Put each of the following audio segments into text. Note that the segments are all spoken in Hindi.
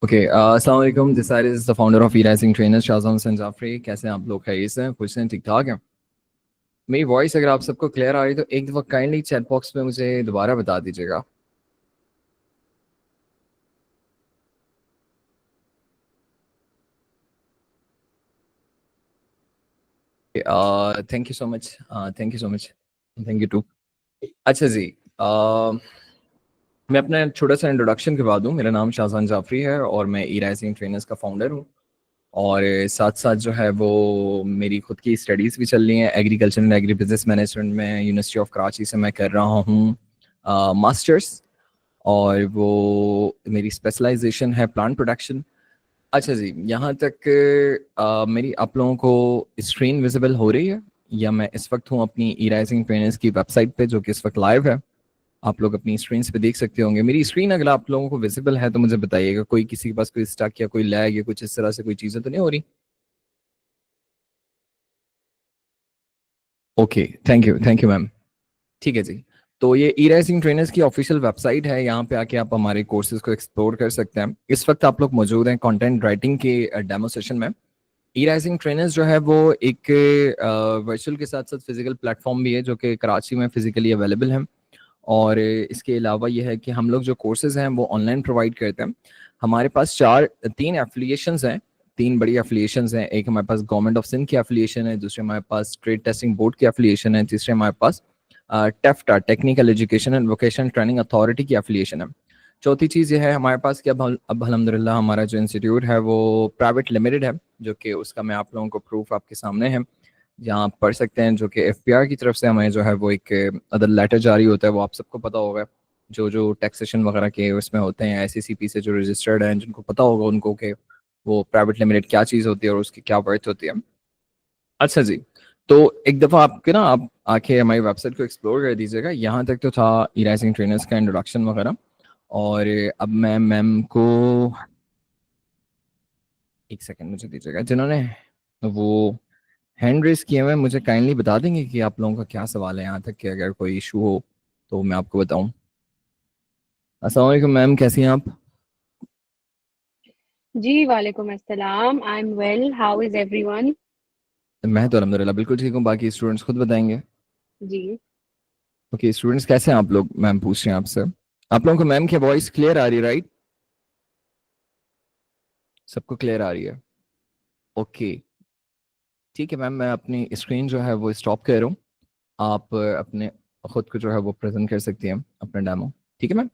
ओके, अस्सलाम वालेकुम। This is the founder of E-Rising Trainers, Shahzam Hussain Jafri. कैसे हैं आप लोग? खैरियत से हैं? खुश हैं? ठीक ठाक हैं? मेरी वॉइस अगर आप सबको क्लियर आ रही है तो एक दफ़ा काइंडली चैट बॉक्स में मुझे दोबारा बता दीजिएगा। Thank you so much. Thank you so much. Thank you too. अच्छा जी, मैं अपना छोटा सा इंट्रोडक्शन करवा दूँ। मेरा नाम शाहज़ान जाफरी है और मैं ई-राइजिंग ट्रेनर्स का फाउंडर हूँ। और साथ साथ जो है वो मेरी खुद की स्टडीज़ भी चल रही हैं। Agriculture and agri business management में यूनिवर्सिटी ऑफ कराची से मैं कर रहा हूँ मास्टर्स। और वो मेरी स्पेशलाइजेशन है प्लांट प्रोडक्शन। अच्छा जी, यहाँ तक मेरी आप लोगों को स्क्रीन विजिबल हो रही है, या मैं इस वक्त हूँ अपनी ई राइजिंग ट्रेनर्स की वेबसाइट पे जो कि इस वक्त लाइव है। आप लोग अपनी स्क्रीन पे देख सकते होंगे। मेरी स्क्रीन अगर आप लोगों को विजिबल है तो मुझे बताइएगा। कोई किसी के पास कोई स्टक या कोई लैग या कुछ इस तरह से कोई चीज़ें तो नहीं हो रही? Okay, thank you ma'am. ठीक है जी। तो ये ई राइजिंग ट्रेनर्स की ऑफिशियल वेबसाइट है, यहाँ पे आके आप हमारे कोर्सेज को एक्सप्लोर कर सकते हैं। इस वक्त आप लोग मौजूद हैं कंटेंट राइटिंग के डेमो सेशन में। ई राइजिंग ट्रेनर्स जो है वो एक वर्चुअल के साथ साथ फिजिकल प्लेटफॉर्म भी है जो कि कराची में फिजिकली अवेलेबल है। और इसके अलावा ये है कि हम लोग जो कोर्सेज हैं वो ऑनलाइन प्रोवाइड करते हैं। हमारे पास तीन एफिलिएशंस हैं। तीन बड़ी एफिलिएशंस हैं। एक हमारे पास गवर्नमेंट ऑफ सिंध की एफिलिएशन है, दूसरे हमारे पास ट्रेड टेस्टिंग बोर्ड की एफिलिएशन है, तीसरे हमारे पास टेफ्टा technical education and vocational training authority की एफिलिएशन है। चौथी चीज़ ये है हमारे पास कि अब अल्हम्दुलिल्लाह हमारा जो इंस्टीट्यूट है वो प्राइवेट लिमिटेड है, जो कि उसका मैं आप लोगों को प्रूफ आपके सामने है, जहाँ आप पढ़ सकते हैं। जो कि एफपीआर की तरफ से हमें जो है वो एक अदर लेटर जारी होता है, वो आप सबको पता होगा। जो जो टैक्सेशन वगैरह के उसमें होते हैं, एससीसीपी से जो रजिस्टर्ड हैं, जिनको पता होगा उनको कि वो प्राइवेट लिमिटेड क्या चीज़ होती है और उसकी क्या वर्थ होती है। अच्छा जी, तो एक दफ़ा आपके ना आप आके हमारी वेबसाइट को एक्सप्लोर कर दीजिएगा। यहाँ तक तो था ई राइजिंग ट्रेनर्स का इंट्रोडक्शन वगैरह। और अब मैं मैम को एक सेकंड मुझे दीजिएगा। जिन्होंने वो हैंड रेस किए हुए हैं, मुझे काइंडली बता देंगे कि आप लोगों का क्या सवाल है, यहाँ तक कि अगर कोई इशू हो तो मैं आपको बताऊं। अस्सलाम वालेकुम मैम, कैसी हैं आप? जी वालेकुम अस्सलाम। I am well, how is everyone? मैं तो अल्हम्दुलिल्लाह बिल्कुल ठीक हूँ। बाकी स्टूडेंट्स खुद बताएंगे। जी ओके स्टूडेंट्स, कैसे हैं आप लोग? मैम पूछ रहे हैं आपसे। आप लोगों को मैम की वॉइस क्लियर आ रही है, राइट? सबको क्लियर आ रही है? ओके, ठीक है मैम। मैं अपनी स्क्रीन जो है वो स्टॉप कर रहा हूँ। आप अपने खुद को जो है वो प्रेजेंट कर सकती हैं अपना डेमो। ठीक है मैम?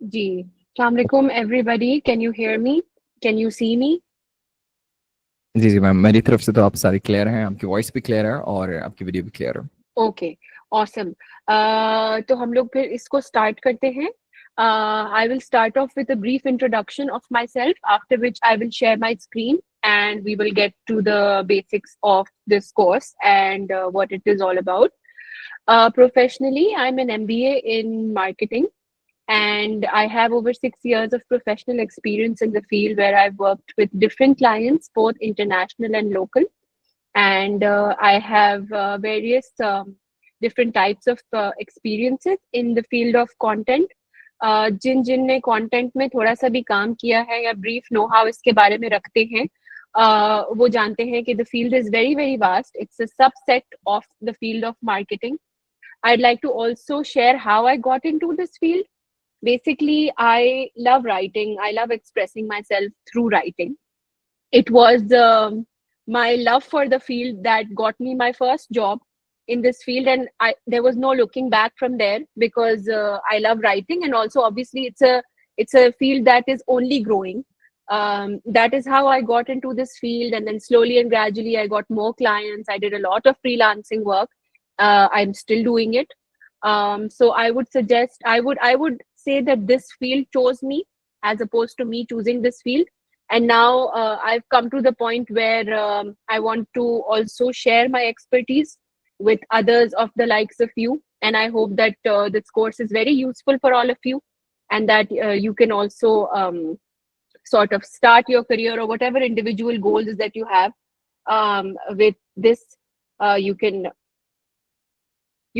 जी। अस्सलाम वालेकुम everybody, can you hear me? Can you see me? जी जी मैम, मेरी तरफ से तो आप सारी क्लियर हैं। आपकी वॉइस भी क्लियर है और आपकी वीडियो भी क्लियर है। Okay, awesome. तो हम लोग फिर इसको स्टार्ट करते हैं। I will start off with a brief introduction of myself, after which I will share my screen and we will get to the basics of this course and what it is all about. Professionally, I'm an MBA in marketing and I have over 6 years of professional experience in the field where I've worked with different clients, both international and local. And I have various different types of experiences in the field of content. जिन जिन ने कंटेंट में थोड़ा सा भी काम किया है या ब्रीफ नो हाउ इसके बारे में रखते हैं, वो जानते हैं कि the field is very very vast. It's a subset of the field of marketing. I'd like to also share how I got into this field. Basically, I love writing. I love expressing myself through writing. It was my love for the field that got me my first job in this field, and there was no looking back from there because I love writing, and also obviously it's a field that is only growing. That is how I got into this field, and then slowly and gradually I got more clients. I did a lot of freelancing work. I'm still doing it. So I would say that this field chose me as opposed to me choosing this field. And now I've come to the point where I want to also share my expertise with others of the likes of you, and I hope that this course is very useful for all of you, and that you can also sort of start your career or whatever individual goals that you have with this. You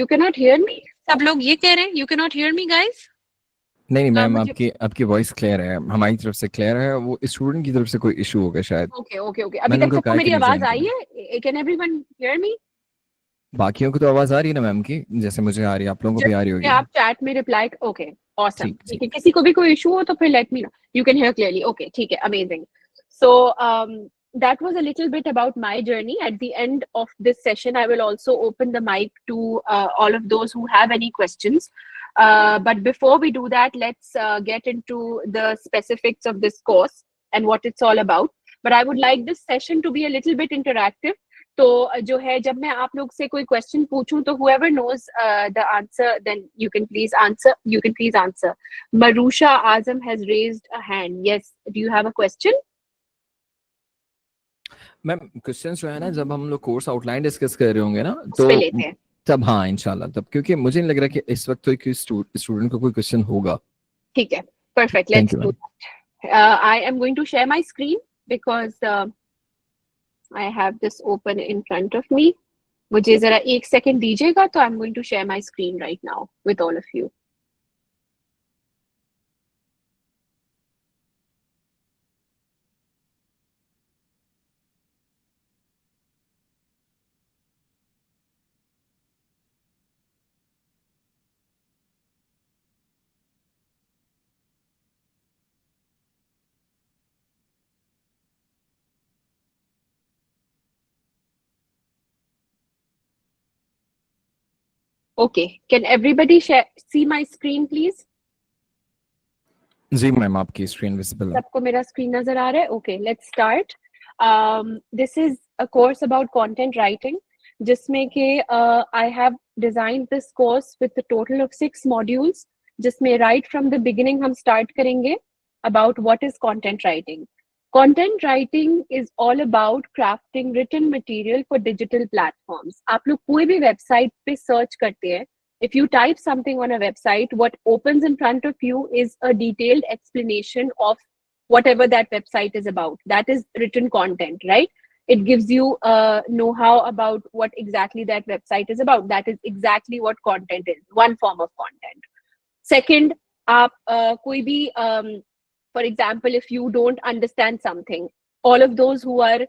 cannot hear me. सब लोग ये कह रहे हैं, you cannot hear me, guys. नहीं नहीं मैम, मुझे आपकी आपकी वॉइस क्लियर है, हमारी तरफ से क्लियर है, वो स्टूडेंट की तरफ से कोई इशू होगा शायद। ओके ओके ओके, अभी मैंने तक उनको सबको कहा कि मेरी नहीं आवाज ज्वाइन आई करें। है? Can everyone hear me? बाकियों को तो आवाज़ आ रही है ना मैम की, जैसे मुझे आ रही है, आप लोगों को भी आ रही जस्ट होगी। आप चैट में रिप्लाई, ओके ऑसम, ठीक ठीक है, ठीक। किसी को भी कोई इशू हो तो फिर let me know. You can hear clearly, okay ठीक है, amazing. So that was a little bit about my journey. At the end of this session, I will also open the mic to all of those who have any questions. But before we do that, let's get into the specifics of this course and what it's all about. But I would like this session to be a little bit interactive. तो जो है, जब मैं आप लोग से कोई क्वेश्चन पूछूं तो whoever knows the answer, then you can please answer. You can please answer. Marusha Azam has raised a hand. Yes, do you have a question? Ma'am question जो है ना, जब हम लोग कोर्स आउटलाइन डिस्कस कर रहे होंगे ना, उस तो पे लेते हैं। तब हाँ इंशाल्लाह तब, क्योंकि मुझे नहीं लग रहा कि इस वक्त तो कोई स्टूडेंट को कोई क्वेश्चन होगा। ठीक है, perfect. Thank Let's you do ma'am. that. I am going to share my screen because I have this open in front of me. मुझे जरा एक सेकंड दीजिएगा, तो I'm going to share my screen right now with all of you. Okay, can everybody see my screen, please? जी मैम, आपकी स्क्रीन विजिबल है। सबको मेरा स्क्रीन नजर आ रहा है? Okay, let's start. This is a course about content writing, जिसमें कि I have design this course with total of 6 modules, जिसमें राइट फ्रॉम द बिगिनिंग हम स्टार्ट करेंगे about what is content writing. Content writing is all about crafting written material for digital platforms. आप लोग कोई भी वेबसाइट पे सर्च करते हैं, if you type something on a website, what opens in front of you is a detailed explanation of whatever that website is about. That is written content, right? It gives you know-how about what exactly that website is about. That is exactly what content is, one form of content. Second, आप कोई भी for example, if you don't understand something, all of those who are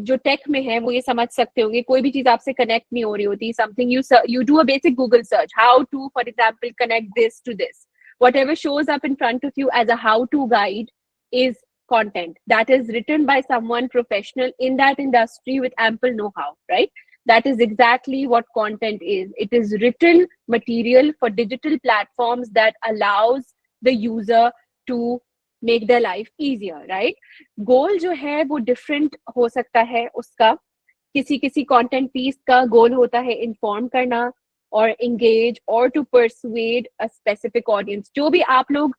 जो टेक में है वो ये समझ सकते होंगे, कोई भी चीज आपसे कनेक्ट नहीं हो रही होती, something you do a basic Google search, how to, for example, connect this to this. Whatever shows up in front of you as a how-to guide is content that is written by someone professional in that industry with ample know-how, right? That is exactly what content is. It is written material for digital platforms that allows the user to make their life easier, right? गोल जो है वो डिफरेंट हो सकता है उसका. किसी किसी कंटेंट पीस का गोल होता है इन्फॉर्म करना और engage or to persuade a specific audience. जो भी आप लोग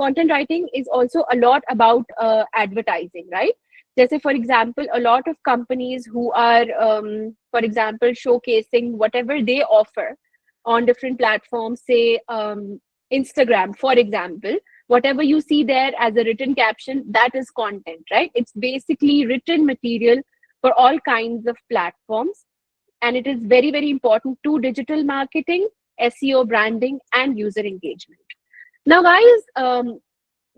content writing is also a lot about advertising, right? जैसे for example, a lot of companies who are for example showcasing whatever they offer on different platforms, say Instagram for example, whatever you see there as a written caption, that is content, right? It's basically written material for all kinds of platforms, and it is very very important to digital marketing, SEO, branding, and user engagement. Now why is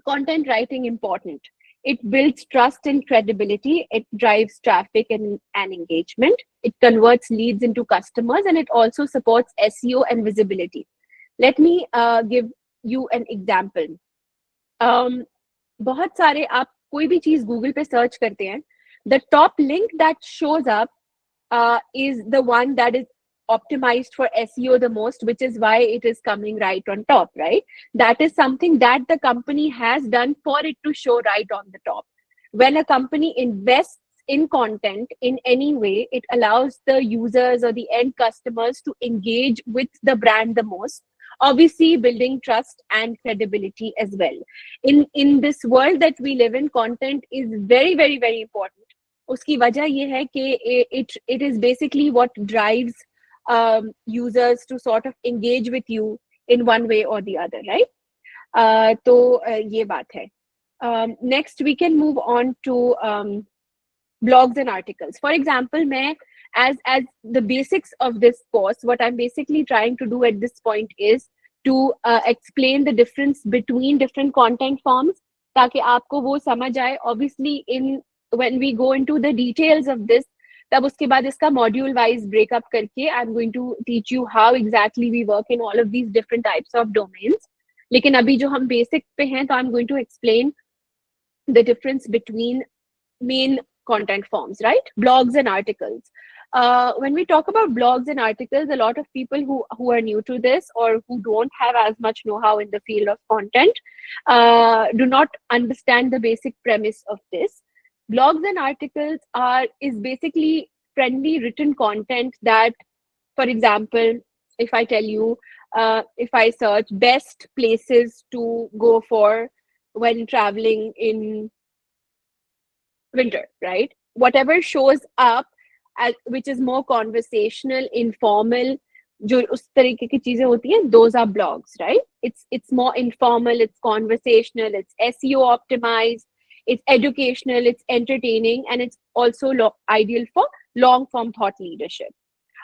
content writing important? It builds trust and credibility, it drives traffic and engagement, it converts leads into customers, and it also supports SEO and visibility. Let me give you an example. बहुत सारे आप कोई भी चीज गूगल पे सर्च करते हैं, the top link that shows up is the one that is optimized for SEO the most, which is why it is coming right on top, right? That is something that the company has done for it to show right on the top. When a company invests in content in any way, it allows the users or the end customers to engage with the brand the most, obviously building trust and credibility as well. In this world that we live in, content is very very very important. उसकी वजह ये है कि it is basically what drives users to sort of engage with you in one way or the other, right? तो ये बात है. Next we can move on to blogs and articles. For example, मैं as the basics of this course, what I'm basically trying to do at this point is to explain the difference between different content forms, ताकि आपको वो समझ आए. Obviously, when we go into the details of this, तब उसके बाद इसका module wise breakup करके I'm going to teach you how exactly we work in all of these different types of domains. लेकिन अभी जो हम basic पे हैं, तो I'm going to explain the difference between main content forms, right? Blogs and articles. When we talk about blogs and articles, a lot of people who are new to this or who don't have as much know-how in the field of content do not understand the basic premise of this. Blogs and articles is basically friendly written content that, for example, if I tell you, if I search best places to go for when traveling in winter, right? Whatever shows up which is more conversational, informal, जो उस तरीके की चीजें होती हैं, those are blogs, right? It's more informal, it's conversational, it's SEO optimized, it's educational, it's entertaining, and it's also ideal for long form thought leadership.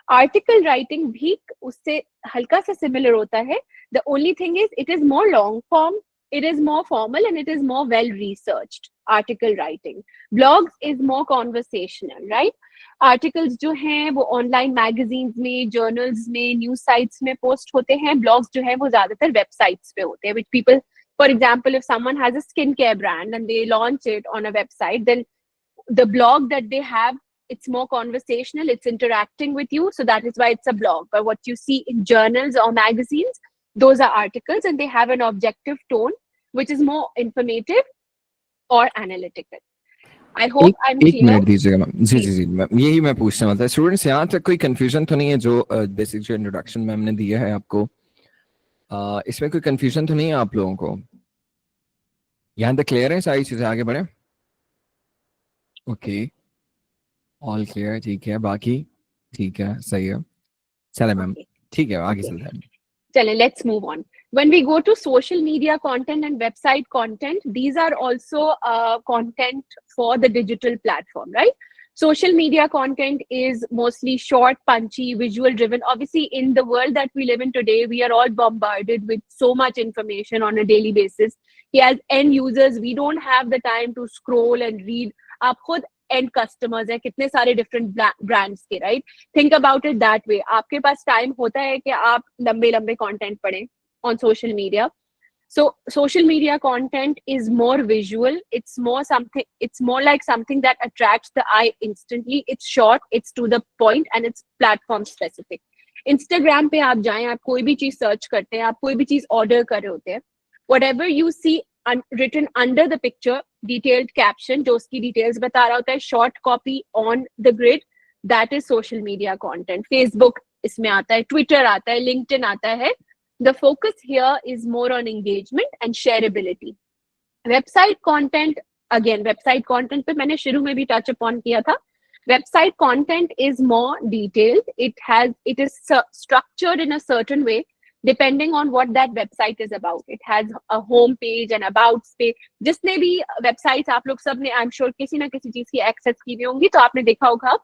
Article writing भी उससे हल्का सा similar होता है. The only thing is it is more long form, it is more formal, and it is more well researched. Article writing. Blogs is more conversational, right? Articles जो हैं वो online magazines में, journals में, news sites में post होते हैं. Blogs जो हैं वो ज़्यादातर websites पे होते हैं, which people, for example, if someone has a skincare brand and they launch it on a website, then the blog that they have, it's more conversational, it's interacting with you, so that is why it's a blog. But what you see in journals or magazines, those are articles, and they have an objective tone, which is more informative or analytical. I hope I'm एक clear. मिनट दीजिएगा मैम. जी जी जी मैम, यही मैं पूछना चाहता था. स्टूडेंट्स, यहाँ तक कोई कंफ्यूजन तो नहीं है? जो बेसिक जो इंट्रोडक्शन मैम ने दिया है आपको, इसमें कोई कंफ्यूजन तो नहीं है आप लोगों को? यहाँ तक क्लियर है सारी चीजें? आगे बढ़े. Okay, all clear. ठीक है, बाकी ठीक है, सही है. चले मैम, Okay. ठीक है, आगे Okay. चलते हैं. Chale, let's move on. When we go to social media content and website content, these are also content for the digital platform, right? Social media content is mostly short, punchy, visual driven. Obviously, in the world that we live in today, we are all bombarded with so much information on a daily basis. As end users, we don't have the time to scroll and read. आप खुद end customers हैं, कितने सारे different brands के, right? Think about it that way. आपके पास time होता है कि आप लंबे लंबे content पढ़ें on social media. So social media content is more visual. It's more like something that attracts the eye instantly. It's short, it's to the point, and it's platform specific. Instagram पे आप जाएं, आप कोई भी चीज search करते हैं, आप कोई भी चीज order कर रहे होते हैं, whatever you see written under the picture, detailed caption, जो उसकी details बता रहा होता है, short copy on the grid, that is social media content. Facebook इसमें आता है, Twitter आता है, LinkedIn आता है. The focus here is more on engagement and shareability. Website content, again, website content पे मैंने शुरू में भी touch upon किया था. Website content is more detailed. It is structured in a certain way, depending on what that website is about. It has a home page and about page. जिसने भी websites आप लोग सब ने, I'm sure किसी ना किसी चीज की access की हुई होंगी, तो आपने देखा होगा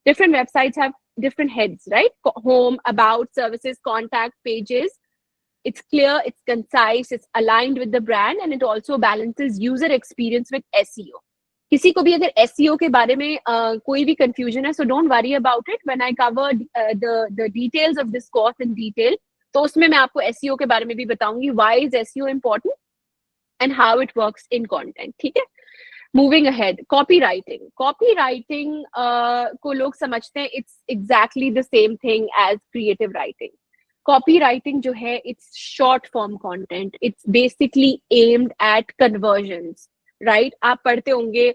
different websites have different heads, right? Home, about, services, contact, pages. It's clear, it's concise, it's aligned with the brand, and it also balances user experience with SEO. किसी को भी अगर SEO के बारे में कोई भी confusion है, so don't worry about it. When I cover the details of this course in detail, तो उसमें मैं आपको SEO के बारे में भी बताऊंगी, why is SEO important and how it works in content. ठीक है? Moving ahead, copywriting. Copywriting को लोग समझते हैं it's exactly the same thing as creative writing. Copywriting जो है, it's short form content. It's basically aimed at conversions, right? आप पढ़ते होंगे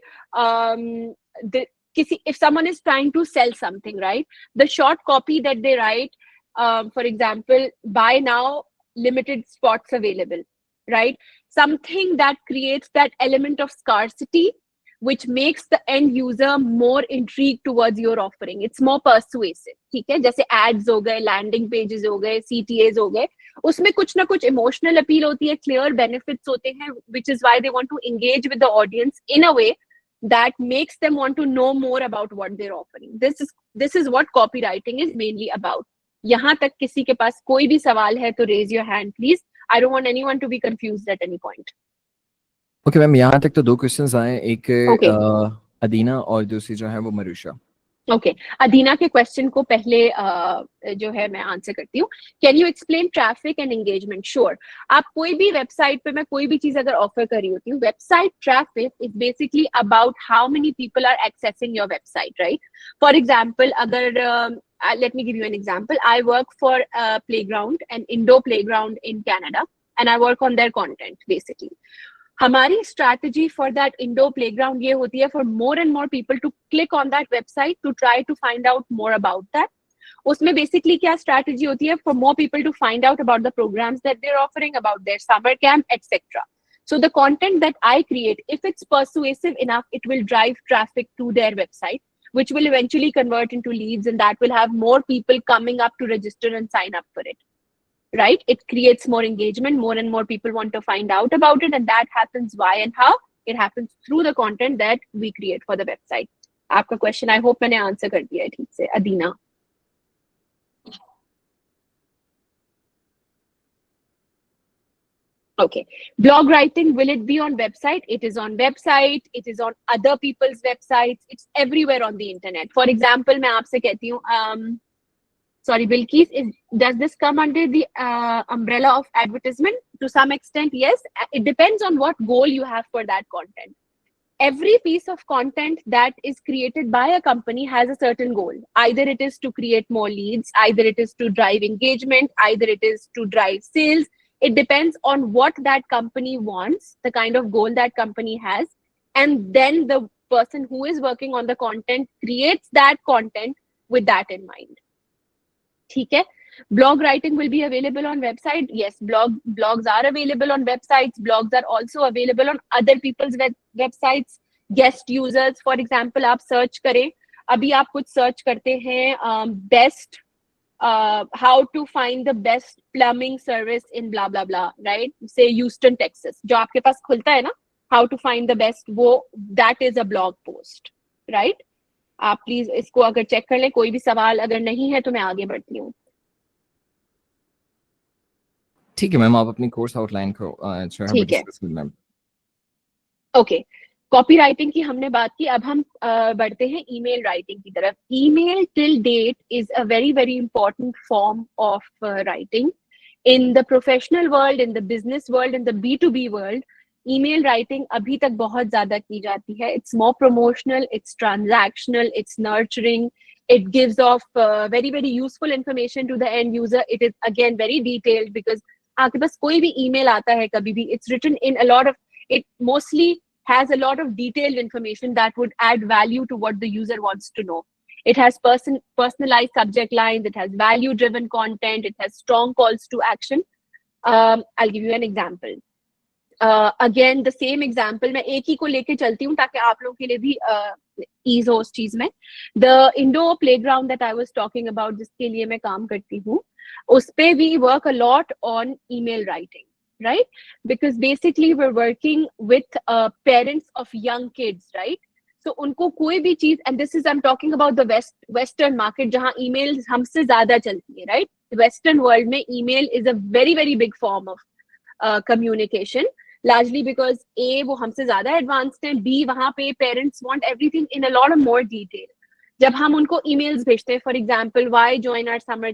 if someone is trying to sell something, right? The short copy that they write, for example, buy now, limited spots available, right? Something that creates that element of scarcity, which makes the end user more intrigued towards your offering. It's more persuasive. ठीक है? जैसे ads हो गए, landing pages हो गए, CTAs हो गए, उसमें कुछ ना कुछ emotional appeal होती है, clear benefits होते हैं, which is why they want to engage with the audience in a way that makes them want to know more about what they're offering. This is what copywriting is mainly about. यहाँ तक किसी के पास कोई भी सवाल है तो raise your hand please. I don't want anyone to be confused at any point. Okay ma'am, यहाँ तक तो 2 क्वेश्चंस आए, एक ओके अदीना और दूसरी जो है वो मरुषा। ओके अदीना के क्वेश्चन को पहले जो है मैं आंसर करती हूँ. Can you explain traffic and engagement? Sure. आप कोई भी वेबसाइट पे मैं कोई भी चीज अगर ऑफर कर रही होती हूँ, website traffic is basically about how many people are accessing your website, right? For example, अगर let me give you an example. I work for a playground, an indoor playground in Canada, and I work on their content basically. हमारी strategy for that indoor playground ये होती है for more and more people to click on that website to try to find out more about that. उसमें basically क्या strategy होती है for more people to find out about the programs that they're offering, about their summer camp, etc. So the content that I create, if it's persuasive enough, it will drive traffic to their website, which will eventually convert into leads, and that will have more people coming up to register and sign up for it. Right? It creates more engagement, more and more people want to find out about it, and that happens why and how? It happens through the content that we create for the website. आपका question I hope मैंने answer कर दिया है ठीक से, अदीना. Okay. Blog writing, will it be on website? It is on website. It is on other people's websites. It's everywhere on the internet. For example, मैं आपसे कहती हूँ, sorry, Bilkis, does this come under the umbrella of advertisement? To some extent, yes. It depends on what goal you have for that content. Every piece of content that is created by a company has a certain goal. Either it is to create more leads, either it is to drive engagement, either it is to drive sales. It depends on what that company wants, the kind of goal that company has. And then the person who is working on the content creates that content with that in mind. ठीक है? Blog writing will be available on website. Yes, blogs are available on websites. Blogs are also available on other people's websites. Guest users, for example, आप search करें. अभी आप कुछ search करते हैं best how to find the best plumbing service in blah blah blah, right? Say Houston, Texas. जो आपके पास खुलता है ना, how to find the best, वो that is a blog post, right? आप प्लीज इसको अगर चेक कर लें. कोई भी सवाल अगर नहीं है तो मैं आगे बढ़ती हूँ. ठीक है मैम, आप अपनी कोर्स आउटलाइन को जो है वो ठीक है. डिस्कस कर मैम. ओके, कॉपी राइटिंग की हमने बात की. अब हम बढ़ते हैं ईमेल राइटिंग की तरफ. Email till date is a very very important form of writing in the professional world, in the business world, in the B2B world. Email writing अभी तक बहुत ज्यादा की जाती है. It's more promotional, it's transactional, it's nurturing. It gives off very very useful information to the end user. It is again very detailed because आपके पास कोई भी email आता है कभी भी, it's written in a lot of, it mostly has a lot of detailed information that would add value to what the user wants to know. It has personalized subject lines, it has value driven content, it has strong calls to action. I'll give you an example. Again the same example, मैं एक ही को लेके चलती हूँ ताकि आप लोगों के लिए भी ease हो उस चीज में. The indoor playground that I was talking about, जिसके लिए मैं काम करती हूँ, उस पे we work a lot on email writing, right? Because basically we're working with parents of young kids, right? So उनको कोई भी चीज, and this is I'm talking about the western market जहाँ emails हमसे ज्यादा चलती है, right? The western world में email is a very very big form of communication. Largely because A, वो हमसे ज्यादा एडवांस्ड हैं, B, वहाँ पे parents want everything in a lot of more detail. जब हम उनको ईमेल्स भेजते हैं, for example, why join our summer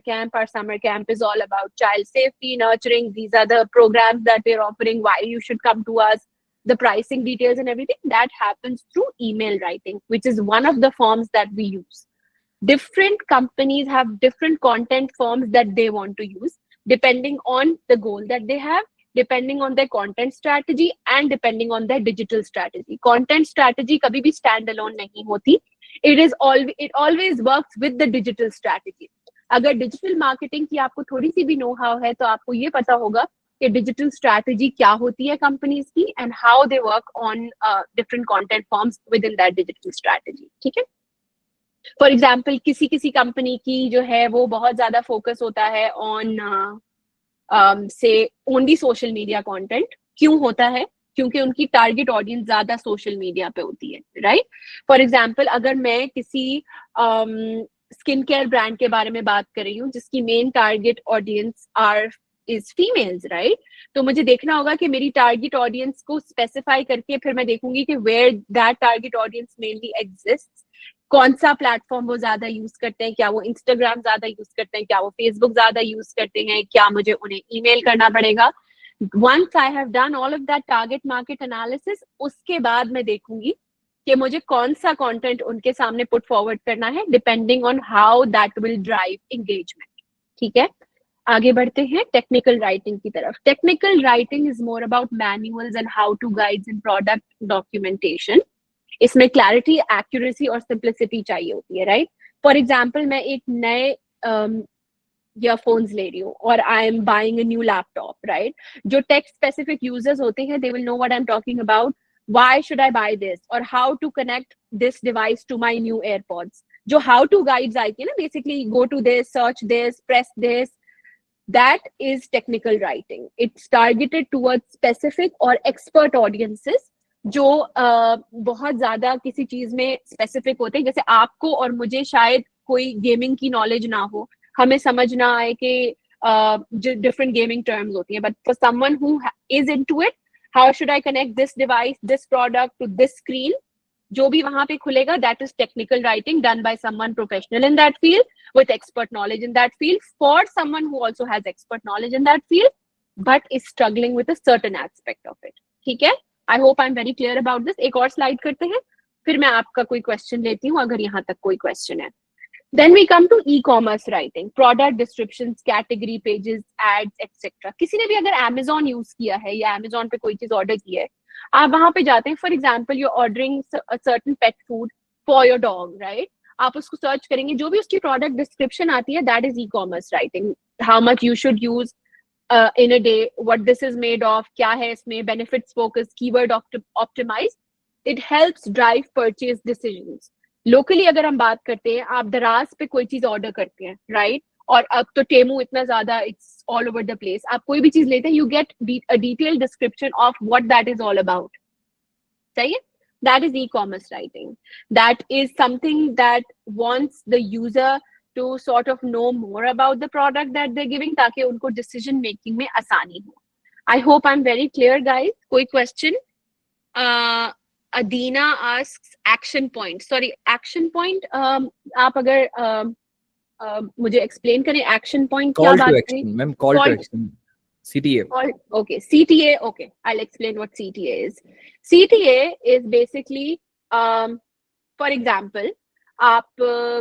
camp is all about child safety, nurturing, these are the programs that we are offering, why you should come to us, the pricing details and everything, that happens through email writing, which is one of the forms that we use. Different companies have different content forms that they want to use depending on the goal that they have, depending on their content strategy and depending on their digital strategy. Content strategy kabhi bhi stand alone nahi hoti. It always works with the digital strategy. अगर डिजिटल मार्केटिंग की आपको थोड़ी सी भी नो हाउ है तो आपको ये पता होगा कि डिजिटल स्ट्रैटेजी क्या होती है कंपनीज की and how they work on different content forms with in that digital strategy. ठीक है. फॉर एग्जाम्पल, किसी कंपनी की जो है वो बहुत ज्यादा फोकस होता है ऑन से ओनली सोशल मीडिया कंटेंट. क्यों होता है? क्योंकि उनकी टारगेट ऑडियंस ज्यादा सोशल मीडिया पे होती है, राइट? फॉर एग्जाम्पल, अगर मैं किसी स्किन केयर ब्रांड के बारे में बात कर रही हूँ जिसकी main target audience is females, right? तो मुझे देखना होगा कि मेरी टारगेट ऑडियंस को स्पेसिफाई करके फिर मैं देखूंगी कि where that target audience mainly exist, कौन सा प्लेटफॉर्म वो ज्यादा यूज करते हैं, क्या वो इंस्टाग्राम ज्यादा यूज करते हैं, क्या वो फेसबुक ज्यादा यूज करते हैं, क्या मुझे उन्हें ईमेल करना पड़ेगा। Once I have done all of that target market analysis, उसके बाद मैं देखूंगी कि मुझे कौन सा कंटेंट उनके सामने पुट फॉरवर्ड करना है, depending on how that will drive engagement. ठीक है, आगे बढ़ते हैं टेक्निकल राइटिंग की तरफ। Technical writing is more about manuals and how to guides in product documentation. इसमें क्लैरिटी, एक्यूरेसी और सिंप्लिसिटी चाहिए होती है, राइट? फॉर एग्जाम्पल, मैं एक नए ईयरफोन्स ले रही हूँ और I am buying a new laptop, right? जो टेक स्पेसिफिक यूजर्स होते हैं, they will know what I am talking about, why should I buy this or how to connect this device to my new AirPods. जो how to guides आती है ना, basically go to this, search this, press this, that is technical writing. It's targeted towards specific or expert audiences जो बहुत ज्यादा किसी चीज में स्पेसिफिक होते हैं। जैसे आपको और मुझे शायद कोई गेमिंग की नॉलेज ना हो, हमें समझ ना आए कि डिफरेंट गेमिंग टर्म्स होती हैं, but for someone who is into it, how should I connect this device, this product to this screen, जो भी वहां पे खुलेगा, that is technical writing done by someone professional in that field with expert knowledge in that field for someone who also has expert knowledge in that field but is struggling with a certain aspect of it. ठीक है, I hope I'm very clear about this. एक और स्लाइड करते हैं, फिर मैं आपका कोई क्वेश्चन लेती हूँ अगर यहाँ तक कोई क्वेश्चन है. Then we come to e-commerce writing, product descriptions, category pages, ads, etc. किसी ने भी अगर Amazon यूज किया है या Amazon पे कोई चीज ऑर्डर की है, आप वहां पे जाते हैं, for example you ordering a certain pet food for your dog, right? आप उसको सर्च करेंगे, जो भी उसकी प्रोडक्ट डिस्क्रिप्शन आती है, that is e commerce writing. How much you should use in a day, what this is made of, क्या है इसमें, benefits focus, keyword optimise. It helps drive purchase decisions. Locally अगर हम बात करते हैं, आप दराज पे कोई चीज ऑर्डर करते हैं, राइट? और अब तो टेमू इतना ज्यादा, it's all over the place. आप कोई भी चीज लेते हैं, you get a detailed description of what that is all about. सही है? That is e-commerce writing. That is something that wants the user to sort of know more about the product that they're giving, ताकि उनको decision making में आसानी हो. I hope I'm very clear, guys. कोई question? Adina asks action point. Sorry, action point. आप अगर मुझे explain करें action point क्या Call बात to करें? action, ma'am. Call to action. CTA. Okay, CTA. Okay, I'll explain what CTA is. CTA is basically, for example, आप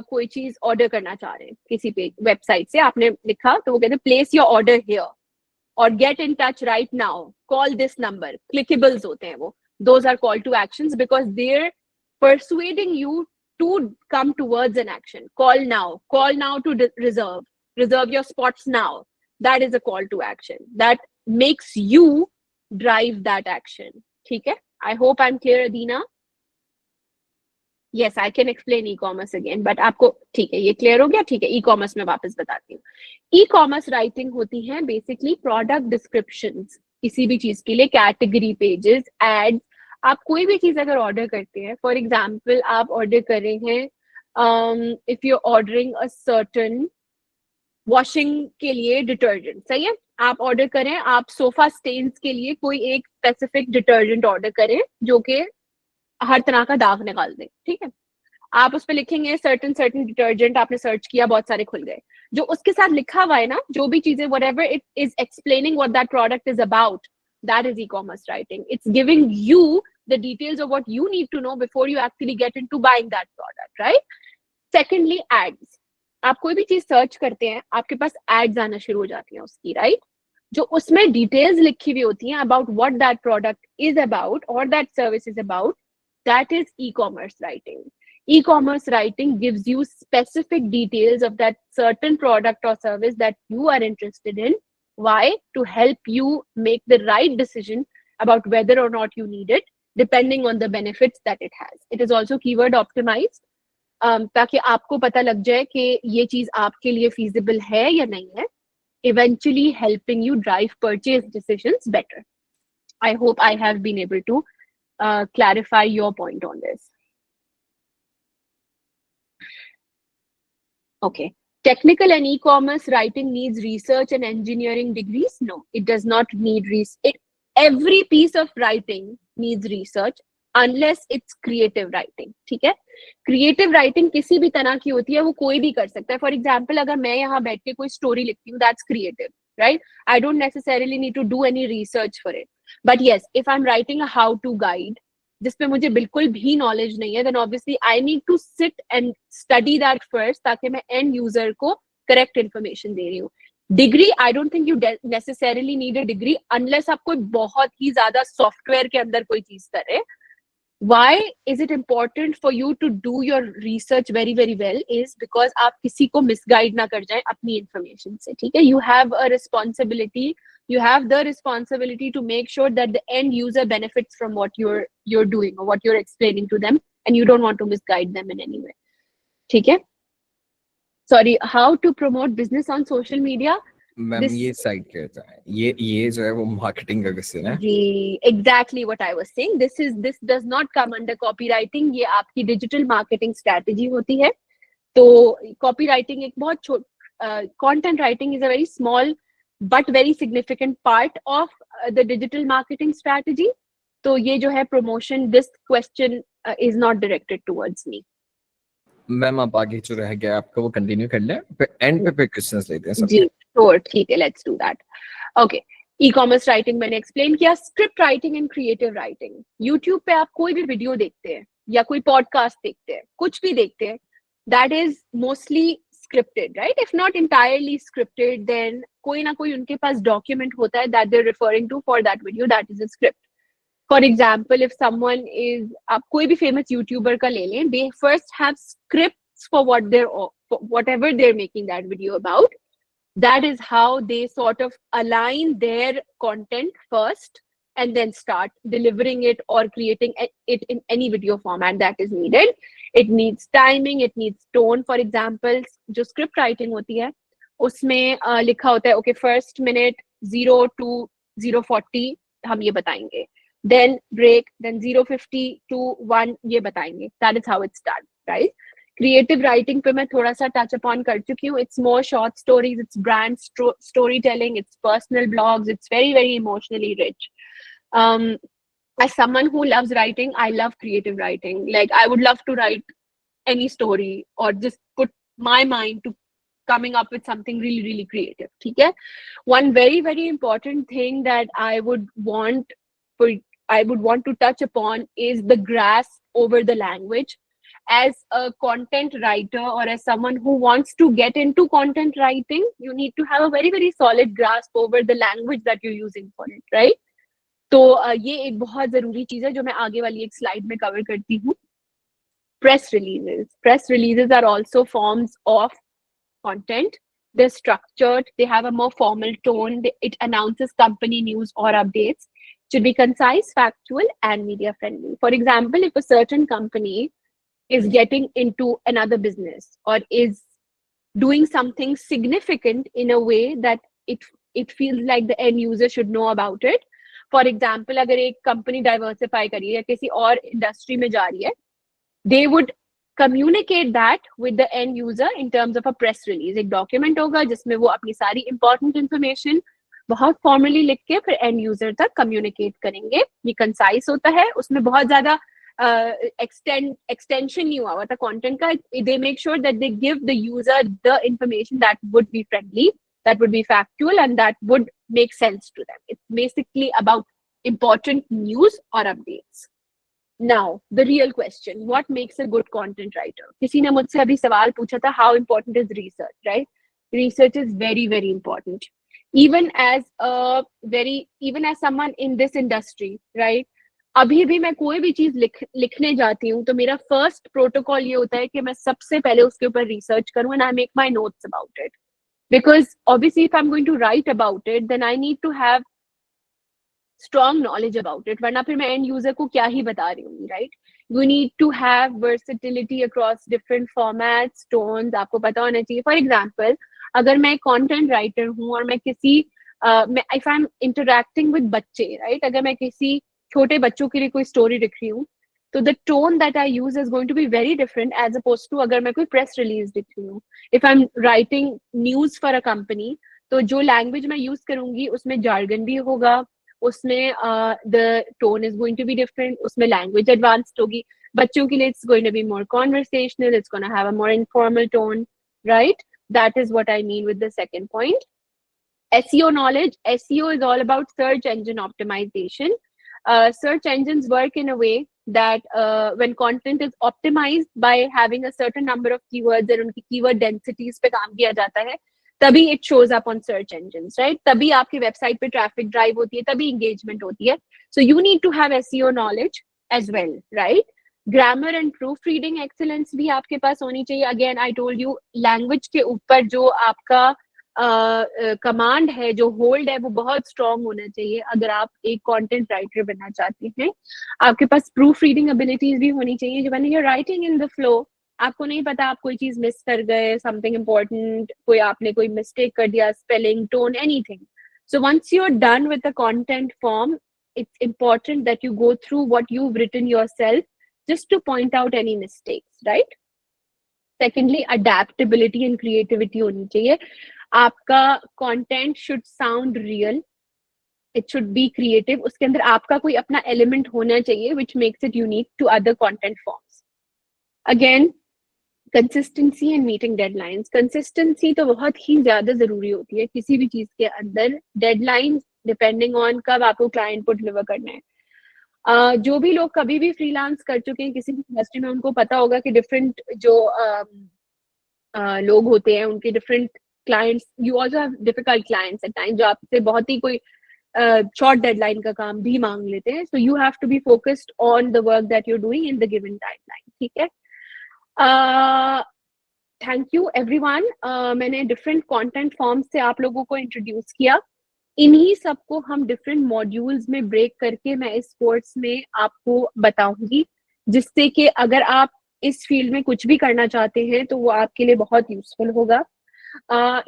कोई चीज ऑर्डर करना चाह रहे हैं किसी पे वेबसाइट से, आपने लिखा तो वो कहते हैं प्लेस योर ऑर्डर हियर और get in touch right now, call this number. Clickables होते हैं वो. Those are call to actions because they are persuading you to come towards an action. Call now to reserve your spots now. That is a call to action that makes you drive that action. ठीक है? I hope I'm clear, Adina. Yes, I can explain e-commerce again, but आपको ठीक है, ये clear हो गया? ठीक है, e-commerce में वापस बताती हूँ. E-commerce writing होती है basically product descriptions किसी भी चीज के लिए, category pages, ads. आप कोई भी चीज अगर ऑर्डर करते हैं, फॉर एग्जाम्पल आप ऑर्डर कर रहे हैं, if you ordering a certain washing के लिए डिटर्जेंट, सही है? आप ऑर्डर करें, आप सोफा स्टेन्स के लिए कोई एक स्पेसिफिक डिटर्जेंट ऑर्डर करें जो कि हर तरह का दाग निकाल दे. ठीक है, आप उस पर लिखेंगे सर्टन डिटर्जेंट, आपने सर्च किया, बहुत सारे खुल गए. जो उसके साथ लिखा हुआ है ना, जो भी चीजें, whatever it is explaining what that product is about, that is e-commerce writing. It's giving you the details of what you need to know before you actually get into buying that product, right? Secondly, ads. आप कोई भी चीज सर्च करते हैं, आपके पास एड्स आना शुरू हो जाती हैं उसकी, राइट? जो उसमें डिटेल्स लिखी हुई होती हैं about what that product is about और that service is about, that is e-commerce writing. E-commerce writing gives you specific details of that certain product or service that you are interested in. Why? To help you make the right decision about whether or not you need it, depending on the benefits that it has. It is also keyword optimized, ताकि आपको पता लग जाए कि ये चीज आपके लिए feasible है या नहीं है, eventually helping you drive purchase decisions better. I hope I have been able to clarify your point on this. Okay. Technical and e-commerce writing needs research and engineering degrees? No, it does not need research. Every piece of writing needs research unless it's creative writing. ठीक है? Creative writing किसी भी तरह की होती है, वो कोई भी कर सकता है. For example, अगर मैं यहाँ बैठ के कोई story लिखती हूँ, that's creative, right? I don't necessarily need to do any research for it. But yes, if I'm writing a how-to guide, जिसपे मुझे बिल्कुल भी नॉलेज नहीं है, then obviously I need to sit and study that first ताकि मैं end user को correct information दे रही हूँ. Degree, I don't think you necessarily need a degree unless आप कोई बहुत ही ज्यादा सॉफ्टवेयर के अंदर कोई चीज करे. Why is it important for you to do your research very very well is because आप किसी को misguide ना कर जाए अपनी information से. ठीक है? You have a responsibility. You have the responsibility to make sure that the end user benefits from what you're doing or what you're explaining to them, and you don't want to misguide them in any way. ठीक है? Sorry, how to promote business on social media? Ma'am ये साइड कहता है, ये जो है वो मार्केटिंग का क्वेश्चन है. जी, exactly what I was saying. This does not come under copywriting. ये आपकी डिजिटल मार्केटिंग स्ट्रेटजी होती है. तो copywriting एक बहुत content writing is a very small but very significant part of the digital marketing strategy. तो ये जो है promotion, this question is not directed towards me. Ma'am आप आगे जो रह गया आपका वो कंटिन्यू कर लें, फिर एंड पे क्वेश्चंस लेते हैं सब. जी, श्योर, ठीक है, let's do that. Okay, e commerce writing मैंने एक्सप्लेन किया. Script writing and creative writing. YouTube पे आप कोई भी वीडियो देखते हैं या कोई पॉडकास्ट देखते हैं, कुछ भी देखते हैं, that is mostly scripted, right? If not entirely scripted, then कोई ना कोई उनके पास document होता है that they're referring to for that video, that is a script. For example, if someone is, आप कोई भी famous YouTuber का ले लें, they first have scripts for whatever they're making that video about. That is how they sort of align their content first and then start delivering it or creating it in any video format that is needed. It needs timing, it needs tone. For example, जो script writing होती है, उसमें लिखा होता है, okay, first minute 0 to 0:40 हम ये बताएंगे, then break, then 0:50 to 1 ये बताएंगे. That is how it's done, right? Creative writing पे मैं थोड़ा सा touch upon कर चुकी हूँ. It's more short stories, it's brand storytelling, it's personal blogs, it's very very emotionally rich. As someone who loves writing, I love creative writing. Like I would love to write any story or just put my mind to coming up with something really really creative. ठीक है? One very very important thing that I would want to touch upon is the grasp over the language. As a content writer or as someone who wants to get into content writing, you need to have a very very solid grasp over the language that you're using for it, right? तो ये एक बहुत जरूरी चीज है जो मैं आगे वाली एक स्लाइड में कवर करती हूँ. Press releases are also forms of content. They're structured, they have a more formal tone, it announces company news or updates, should be concise, factual and media friendly. For example, if a certain company is getting into another business or is doing something significant in a way that it feels like the end user should know about it. For example, अगर एक company diversify करी है या किसी और industry में जा रही है, they would communicate that with the end user in terms of a press release. एक document होगा जिसमें वो अपनी सारी important information बहुत formally लिख के फिर end user तक communicate करेंगे. ये concise होता है, उसमें बहुत ज़्यादा extension नहीं हुआ था content का. They make sure that they give the user the information that would be friendly, that would be factual and that would make sense to them. It's basically about important news or updates. Now, the real question, what makes a good content writer? किसी ने मुझसे अभी सवाल पूछा था, how important is research, right? Research is very, very important. Even as someone in this industry, right? अभी भी मैं कोई भी चीज लिखने जाती हूँ तो मेरा फर्स्ट प्रोटोकॉल ये होता है कि मैं सबसे पहले उसके ऊपर रिसर्च करूँ and I make my notes about it. Because obviously if I'm going to write about it, then I need to have strong knowledge about it. वरना फिर मैं end user को क्या ही बता रही हूँ, right? You need to have versatility across different formats, tones. आपको पता होना चाहिए. For example, अगर मैं content writer हूँ और मैं किसी if I'm interacting with बच्चे, right? अगर मैं किसी छोटे बच्चों के लिए कोई स्टोरी लिख रही हूँ, तो the tone that I use is going to be very different as oppose to अगर मैं कोई प्रेस रिलीज लिख रही हूँ. If I am writing news for a company, तो जो लैंग्वेज मैं यूज करूंगी उसमें जार्गन भी होगा, उसमें the tone is going to be different, उसमें लैंग्वेज एडवांस्ड होगी. बच्चों के लिए it's going to be more conversational, it's going to have a more informal tone, right? That is what I mean with the second point. SEO knowledge. SEO is all about search engine optimization. Search engines work in a way that when content is optimized by having a certain number of keywords and उनकी keyword densities पे काम किया जाता है, तभी it shows up on search engines, right? तभी आपकी वेबसाइट पे ट्रैफिक ड्राइव होती है, तभी engagement होती है. So you need to have SEO knowledge as well, right? Grammar and proof reading excellence भी आपके पास होनी चाहिए. Again I told you, language के ऊपर जो आपका कमांड है, जो होल्ड है, वो बहुत स्ट्रांग होना चाहिए अगर आप एक कंटेंट राइटर बनना चाहते हैं. आपके पास प्रूफ रीडिंग एबिलिटीज भी होनी चाहिए. जो मैंने राइटिंग इन द फ्लो, आपको नहीं पता आप कोई चीज मिस कर गए, समथिंग इम्पोर्टेंट, कोई आपने कोई मिस्टेक कर दिया, spelling, tone, anything. So once you are done with the content form, it's important that you go through what you've written yourself just to point out any mistakes, right? Secondly, adaptability and creativity honi chahiye. Aapka content should sound real, it should be creative, uske andar aapka koi apna element hona chahiye which makes it unique to other content forms. Again, consistency and meeting deadlines. Consistency तो बहुत ही ज्यादा जरूरी होती है किसी भी चीज के अंदर. Deadlines depending on कब आपको client को deliver करना है. जो भी लोग कभी भी फ्रीलांस कर चुके हैं किसी भी इंडस्ट्री में, उनको पता होगा कि डिफरेंट जो लोग होते हैं, उनके different clients. You also have difficult clients at time, जो आपसे बहुत ही कोई शॉर्ट डेडलाइन का काम भी मांग लेते हैं. So you have to be focused on the work that you are doing in the given timeline. ठीक है. Thank you everyone. मैंने डिफरेंट कंटेंट फॉर्म्स से आप लोगों को इंट्रोड्यूस किया. इन्हीं सबको हम डिफरेंट मॉड्यूल्स में ब्रेक करके मैं इस कोर्स में आपको बताऊंगी, जिससे कि अगर आप इस फील्ड में कुछ भी करना चाहते हैं तो वो आपके लिए बहुत यूजफुल होगा.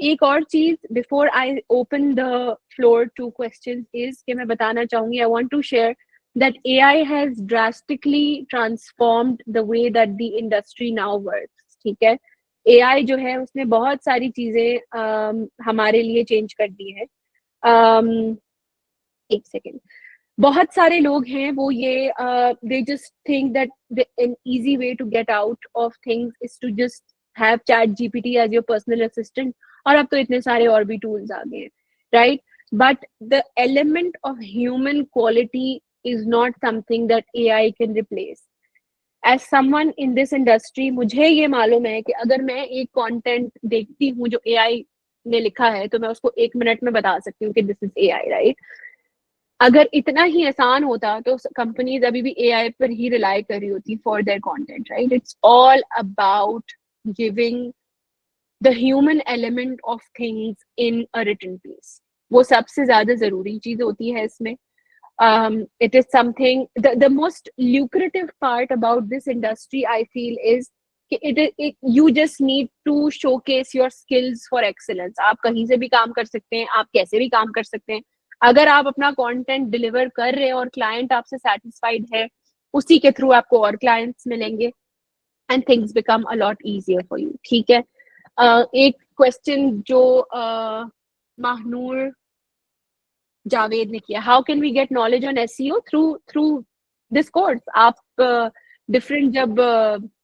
एक और चीज before I open the floor to questions is कि मैं बताना चाहूंगी, I want to share that AI has drastically transformed the way that the industry now works. ठीक है. AI जो है उसने बहुत सारी चीजें हमारे लिए चेंज कर दी है. एक सेकेंड. बहुत सारे लोग हैं वो ये they just think that an easy way to get out of things is to just have ChatGPT as your personal assistant. और अब तो इतने सारे और भी टूल्स आ गए हैं, right? But the element of human quality is not something that AI can replace. As someone in this industry, मुझे ये मालूम है कि अगर मैं एक कंटेंट देखती हूँ जो AI ने लिखा है, तो मैं उसको 1 मिनट में बता सकती हूँ कि दिस इज AI, राइट? अगर इतना ही आसान होता तो कंपनीज अभी भी AI पर ही रिलाई कर रही होती for their content, right? It's all about giving the human element of things in a written piece. वो सबसे ज्यादा जरूरी चीज होती है इसमें. It is something, the most lucrative part about this industry I feel is you just need to showcase your skills for excellence. आप कहीं से भी काम कर सकते हैं, आप कैसे भी काम कर सकते हैं. अगर आप अपना कंटेंट डिलीवर कर रहे हैं और क्लाइंट आपसे सेटिस्फाइड है, उसी के थ्रू आपको और क्लाइंट्स मिलेंगे and things become a lot easier for you. ठीक है. एक क्वेश्चन जो महानूर जावेद ने किया, how can we get knowledge on SEO through this course. आप डिफरेंट जब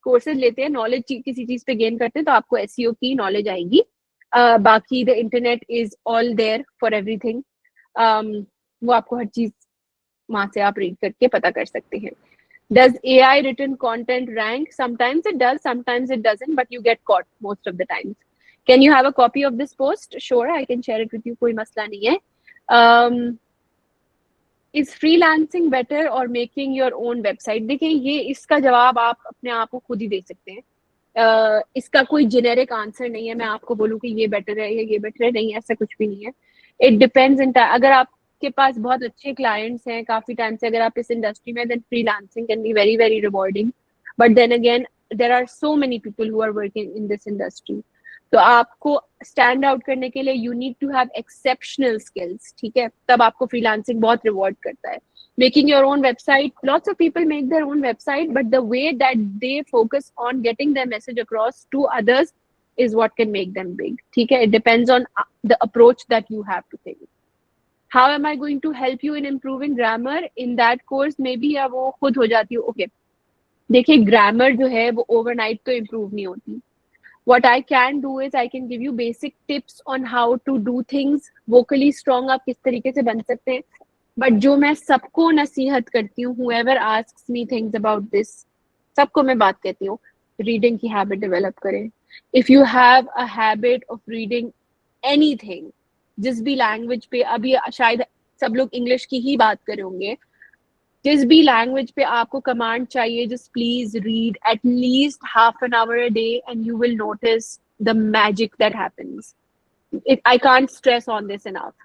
कोर्सेज लेते हैं, नॉलेज किसी चीज पे गेन करते हैं, तो आपको SEO की नॉलेज आएगी. बाकी the internet is all there for everything. वो आपको हर चीज वहां से आप रीड करके पता कर सकते हैं. Does AI written content rank? Sometimes it does, sometimes it doesn't, but you get caught most of the times. Can you have a copy of this post? Sure, I can share it with you. कोई मसला नहीं है. Is freelancing better or making your own website? देखिए, ये इसका जवाब आप अपने आप को खुद ही दे सकते हैं. इसका कोई जेनेरिक आंसर नहीं है. मैं आपको बोलूँ कि ये बेटर है या ये बेटर है, नहीं, ऐसा कुछ भी नहीं है. It depends. अगर आपके पास बहुत अच्छे क्लाइंट्स हैं काफी टाइम से, अगर आप इस इंडस्ट्री में, then freelancing can be very very rewarding. But then again there are so many people who are working in this industry. तो आपको स्टैंड आउट करने के लिए you need to have exceptional skills. ठीक है. तब आपको फ्रीलांसिंग बहुत रिवॉर्ड करता है. making your own website. Lots of people make their own website, but the way that they focus on getting their message across to others is what can make them big. ठीक है? It depends on the approach that you have to take. How am I going to help you in improving grammar? In that course, maybe या वो खुद हो जाती हो. Okay. देखिए, ग्रामर जो है वो ओवरनाइट तो इम्प्रूव नहीं होती. What I can do is I can give you basic tips on how to do things. Vocally strong आप किस तरीके से बन सकते हैं. बट जो मैं सबको नसीहत करती हूँ, whoever asks me things about this, सबको मैं बात कहती हूँ, रीडिंग की हैबिट डेवलप करें. If you have a habit of reading anything, जिस भी लैंग्वेज पे, अभी शायद सब लोग इंग्लिश की ही बात कर रहे होंगे, जिस भी लैंग्वेज पे आपको कमांड चाहिए, just please read at least half an hour a day and you will notice the magic that happens. I can't stress on this enough.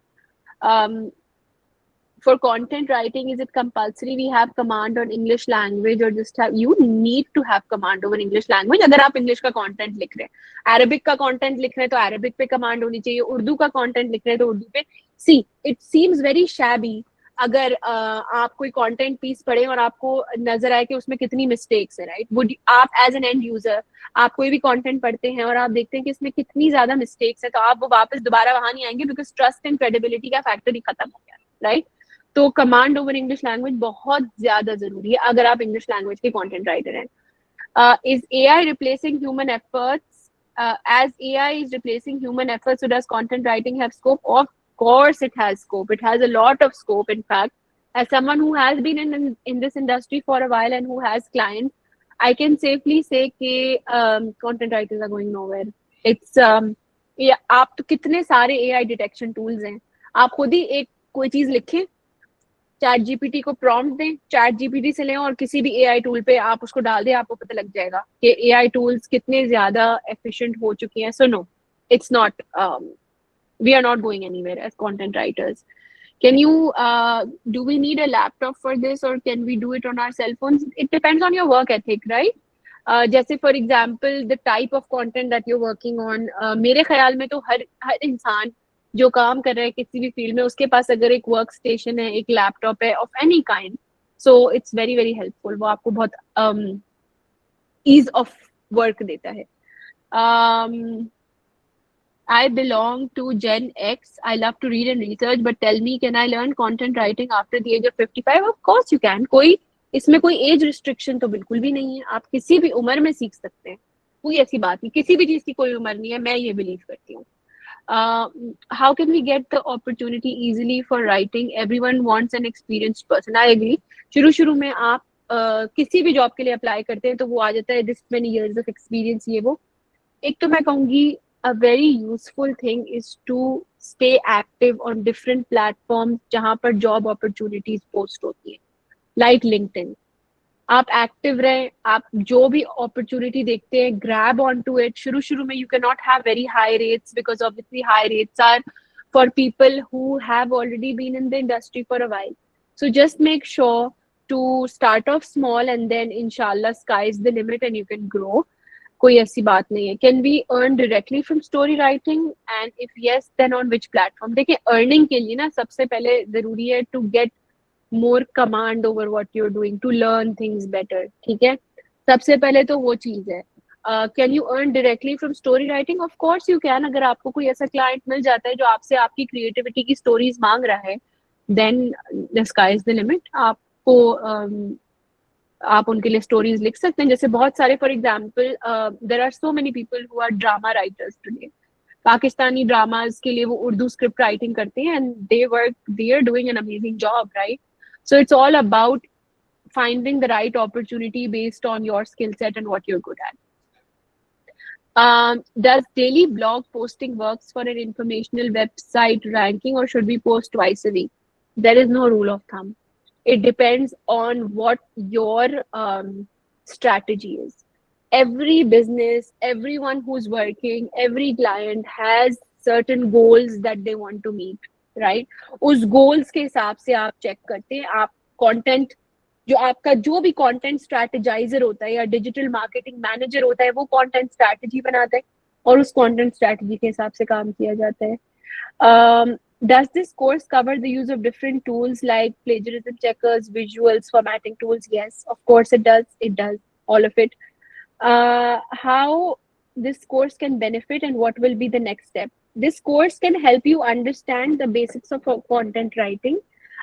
For content writing, is it compulsory we have command on English language, or just have, you need to have command over English language अगर आप English का content लिख रहे हैं. Arabic का content लिख रहे हैं तो Arabic पे command होनी चाहिए. उर्दू का content लिख रहे हैं तो उर्दू पे. See, it seems very shabby अगर आप कोई content piece पढ़े और आपको नजर आए कि उसमें कितनी mistakes है, right? Would आप as an end user, आप कोई भी content पढ़ते हैं और आप देखते हैं कि इसमें कितनी ज्यादा mistakes है, तो आप वो वापस दोबारा वहां नहीं आएंगे, because trust and credibility का factor ही खत्म हो गया, right? तो कमांड ओवर इंग्लिश लैंग्वेज बहुत ज्यादा जरूरी है अगर आप इंग्लिश लैंग्वेज के कंटेंट राइटर हैं. Is AI replacing human efforts? As AI is replacing human efforts, so does content writing have scope? Of course it has scope. It has a lot of scope. In fact, as someone who has been in this industry for a while and who has clients, I can safely say that content writers are going nowhere. It's आप तो कितने सारे AI detection tools हैं. आप खुद ही एक कोई चीज लिखें, चैट जीपीटी को प्रॉम्प्ट दें, चैट जीपीटी से लें और किसी भी एआई टूल पे आप उसको डाल दें, आपको पता लग जाएगा कि एआई टूल्स कितने ज्यादा एफिशिएंट हो चुके हैं. So no, it's not, we are not going anywhere as content writers. Can you do we need a laptop for this, or can we do it on our cell phones? It depends on your work ethic, right? जैसे for example the type of content that you working on, मेरे ख्याल में तो हर इंसान जो काम कर रहा है किसी भी फील्ड में, उसके पास अगर एक वर्क स्टेशन है, एक लैपटॉप है of any kind, so it's very very helpful. वो आपको बहुत ईज ऑफ वर्क देता है. I belong to Gen X. I love to read and research, but tell me, can I learn content writing after the age of 55? Of course you can. इसमें कोई एज रिस्ट्रिक्शन तो बिल्कुल भी नहीं है. आप किसी भी उम्र में सीख सकते हैं, कोई ऐसी बात नहीं. किसी भी चीज की कोई उम्र नहीं है, मैं ये बिलीव करती हूँ. How can we get the opportunity easily for writing? Everyone wants an experienced person. I agree. शुरू में आप किसी भी जॉब के लिए अप्लाई करते हैं तो वो आ जाता है this many years of experience, ये वो. एक तो मैं कहूँगी a very useful thing is to stay active on different platforms जहाँ पर job opportunities post होती है, like LinkedIn. आप एक्टिव रहें, आप जो भी अपॉर्चुनिटी देखते हैं, ग्रैब ऑन टू इट. शुरू में you can not have very high rates, because obviously high rates are for people who have already been in the industry for a while. So just make sure to start off small and then इंशाल्लाह sky is the limit and you can grow. कोई ऐसी बात नहीं है. Can we earn directly from story writing, and if yes then on which platform? देखिए, अर्निंग के लिए ना सबसे पहले जरूरी है to get more command over what you're doing, to learn things better. ठीक है, सबसे पहले तो वो चीज है. Can you earn directly from story writing? Of course you can. अगर आपको कोई ऐसा क्लाइंट मिल जाता है जो आपसे आपकी क्रिएटिविटी की स्टोरीज मांग रहा है, then the sky is the limit. आपको आप उनके लिए स्टोरीज लिख सकते हैं. जैसे बहुत सारे, for example there are so many people who are drama writers today. Pakistani dramas के लिए वो उर्दू स्क्रिप्ट राइटिंग करते हैं, and they are doing an amazing job, right? So it's all about finding the right opportunity based on your skill set and what you're good at. Does daily blog posting works for an informational website ranking, or should we post twice a week? There is no rule of thumb. It depends on what your strategy is. Every business, everyone who's working, every client has certain goals that they want to meet. Right उस गोल्स के हिसाब से आप चेक करते हैं. आप कंटेंट, जो आपका जो भी कंटेंट स्ट्रैटेजाइजर होता है या डिजिटल मार्केटिंग मैनेजर होता है, वो कंटेंट स्ट्रैटेजी बनाता है और उस कंटेंट स्ट्रैटेजी के हिसाब से काम किया जाता है. Does this course cover the use of different tools like plagiarism checkers, visuals, formatting tools? Yes, of course it does. It does all of it. How this course can benefit and what will be the next step? This course can help you understand the basics of content writing.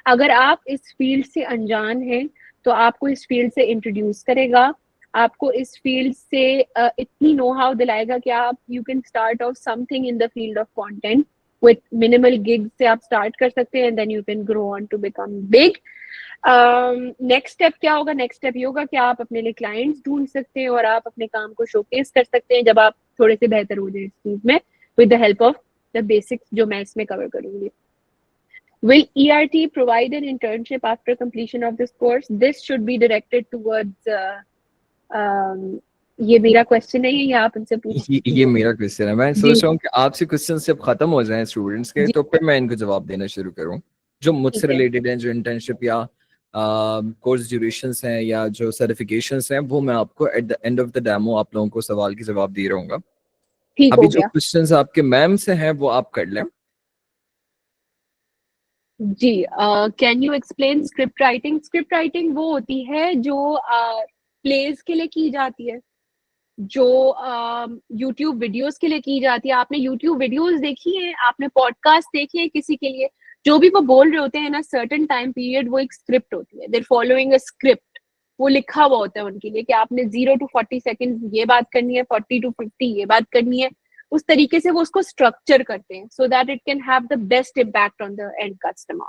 अगर आप इस फील्ड से अनजान हैं तो आपको इस फील्ड से इंट्रोड्यूस करेगा, आपको इस फील्ड से इतनी नो हाउ दिलाएगा कि आप you can start off something in the field of content with minimal gig से आप स्टार्ट कर सकते हैं and then you can grow on to become big. Next step क्या होगा? नेक्स्ट स्टेप ये होगा कि आप अपने लिए क्लाइंट्स ढूंढ सकते हैं और आप अपने काम को शोकेस कर सकते हैं जब आप थोड़े से बेहतर हो जाए इस चीज में with the help of the basics जो मैं इसमें कवर करूंगी. Will ERT provide an internship after completion of this course? This should be directed towards ये मेरा क्वेश्चन है, ये आप उनसे पूछिए. ये मेरा क्वेश्चन है. मैं सोच रहा हूँ कि आपसे क्वेश्चन जब खत्म हो जाएं स्टूडेंट्स के तो फिर मैं इनको जवाब देना शुरू करूँ जो मुझसे रिलेटेड है, जो इंटर्नशिप या कोर्स ड्यूरेशंस हैं या जो सर्टिफिकेशंस हैं, वो मैं आपको eight the end of the demo आप लोगों को सवाल के जवाब दे रहूंगा. अभी जो क्वेश्चंस आपके मैम से हैं वो आप कर लें. जी. Can you explain script writing? Script writing वो होती है जो प्लेज के लिए की जाती है, जो यूट्यूब वीडियोस के लिए की जाती है. आपने यूट्यूब वीडियोस देखी है, आपने पॉडकास्ट देखे हैं किसी के लिए, जो भी वो बोल रहे होते हैं ना सर्टेन टाइम पीरियड, वो एक स्क्रिप्ट होती है. देर फॉलोइंग अ स्क्रिप्ट. वो लिखा हुआ होता है उनके लिए कि आपने 0 to 40 सेकेंड ये बात करनी है, 40 to 50 ये बात करनी है. उस तरीके से वो उसको स्ट्रक्चर करते हैं so that it can have the best impact on the end customer.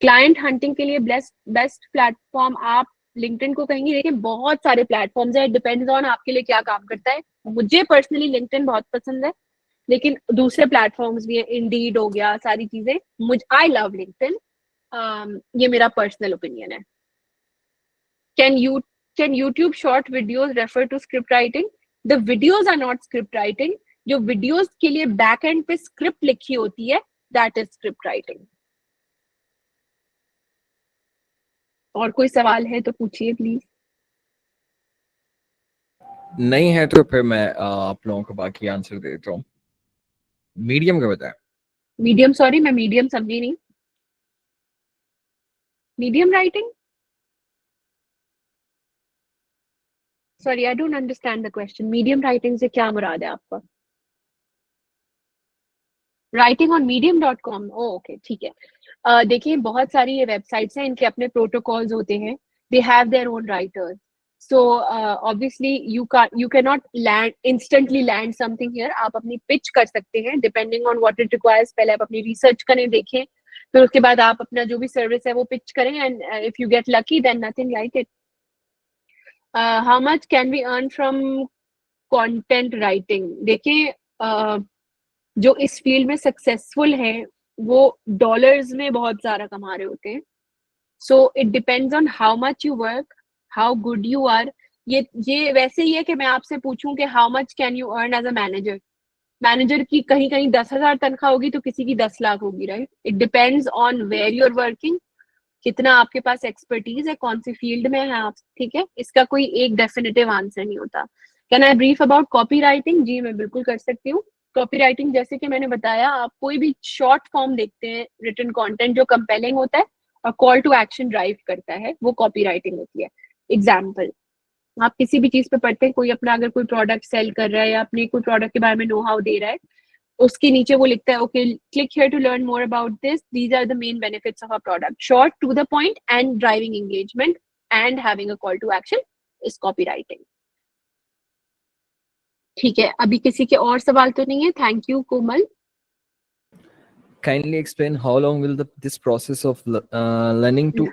Client hunting के लिए बेस्ट प्लेटफॉर्म आप लिंक्डइन को कहेंगे. देखिए बहुत सारे प्लेटफॉर्म्स है, डिपेंड्स ऑन आपके लिए क्या काम करता है. मुझे पर्सनली लिंक्डइन बहुत पसंद है, लेकिन दूसरे प्लेटफॉर्म्स भी है, इंडीड हो गया, सारी चीजें. I love LinkedIn. ये मेरा पर्सनल ओपिनियन है. Can YouTube short videos refer to script writing? The videos are not script writing. जो वीडियोस के लिए बैक एंड पे स्क्रिप्ट लिखी होती है, दैट इज स्क्रिप्ट राइटिंग. और कोई सवाल है तो पूछिए प्लीज. नहीं है तो फिर मैं आप लोगों को बाकी आंसर देता हूँ. मीडियम का बताएं. मीडियम? सॉरी मैं मीडियम समझी नहीं. Medium writing? Sorry I don't understand the question. Medium writing से क्या मुराद है आपका? Writing on medium.com. ओके ठीक है. देखिए बहुत सारी ये वेबसाइट्स हैं, इनके अपने प्रोटोकॉल्स होते हैं. They have their own writers. So obviously you can not land instantly land something here. आप अपनी पिच कर सकते हैं depending on what it requires. पहले आप अपनी रिसर्च करें, देखें, फिर उसके बाद आप अपना जो भी सर्विस है वो पिच करें and if you get lucky then nothing like it. How much can we earn from content writing? देखिए जो इस फील्ड में सक्सेसफुल हैं वो डॉलर्स में बहुत ज्यादा कमा रहे होते हैं. So it depends on how much you work, how good you are. ये वैसे ही है कि मैं आपसे पूछूं कि how much can you earn as a manager. Manager की कहीं कहीं 10,000 तनख्वाह होगी तो किसी की 10 लाख होगी, right? It depends on where you are working, कितना आपके पास एक्सपर्टीज है, कौन सी फील्ड में है आप. ठीक है, इसका कोई एक डेफिनेटिव आंसर नहीं होता. Can I brief about copy writing? जी मैं बिल्कुल कर सकती हूँ. कॉपी राइटिंग जैसे कि मैंने बताया, आप कोई भी शॉर्ट फॉर्म देखते हैं रिटन कंटेंट जो कंपेलिंग होता है और कॉल टू एक्शन ड्राइव करता है, वो कॉपी राइटिंग होती है. एग्जाम्पल, आप किसी भी चीज पे पढ़ते हैं, कोई अपना अगर कोई प्रोडक्ट सेल कर रहा है या अपने कोई प्रोडक्ट के बारे में नो हाउ दे रहा है, उसके नीचे वो लिखता है okay click here to learn more about this, these are the main benefits of a product. Short to the point and driving engagement and having a call to action is copy writing. ठीक है, अभी किसी के और सवाल तो नहीं है. Thank you Komal. Kindly explain how long will this process of learning to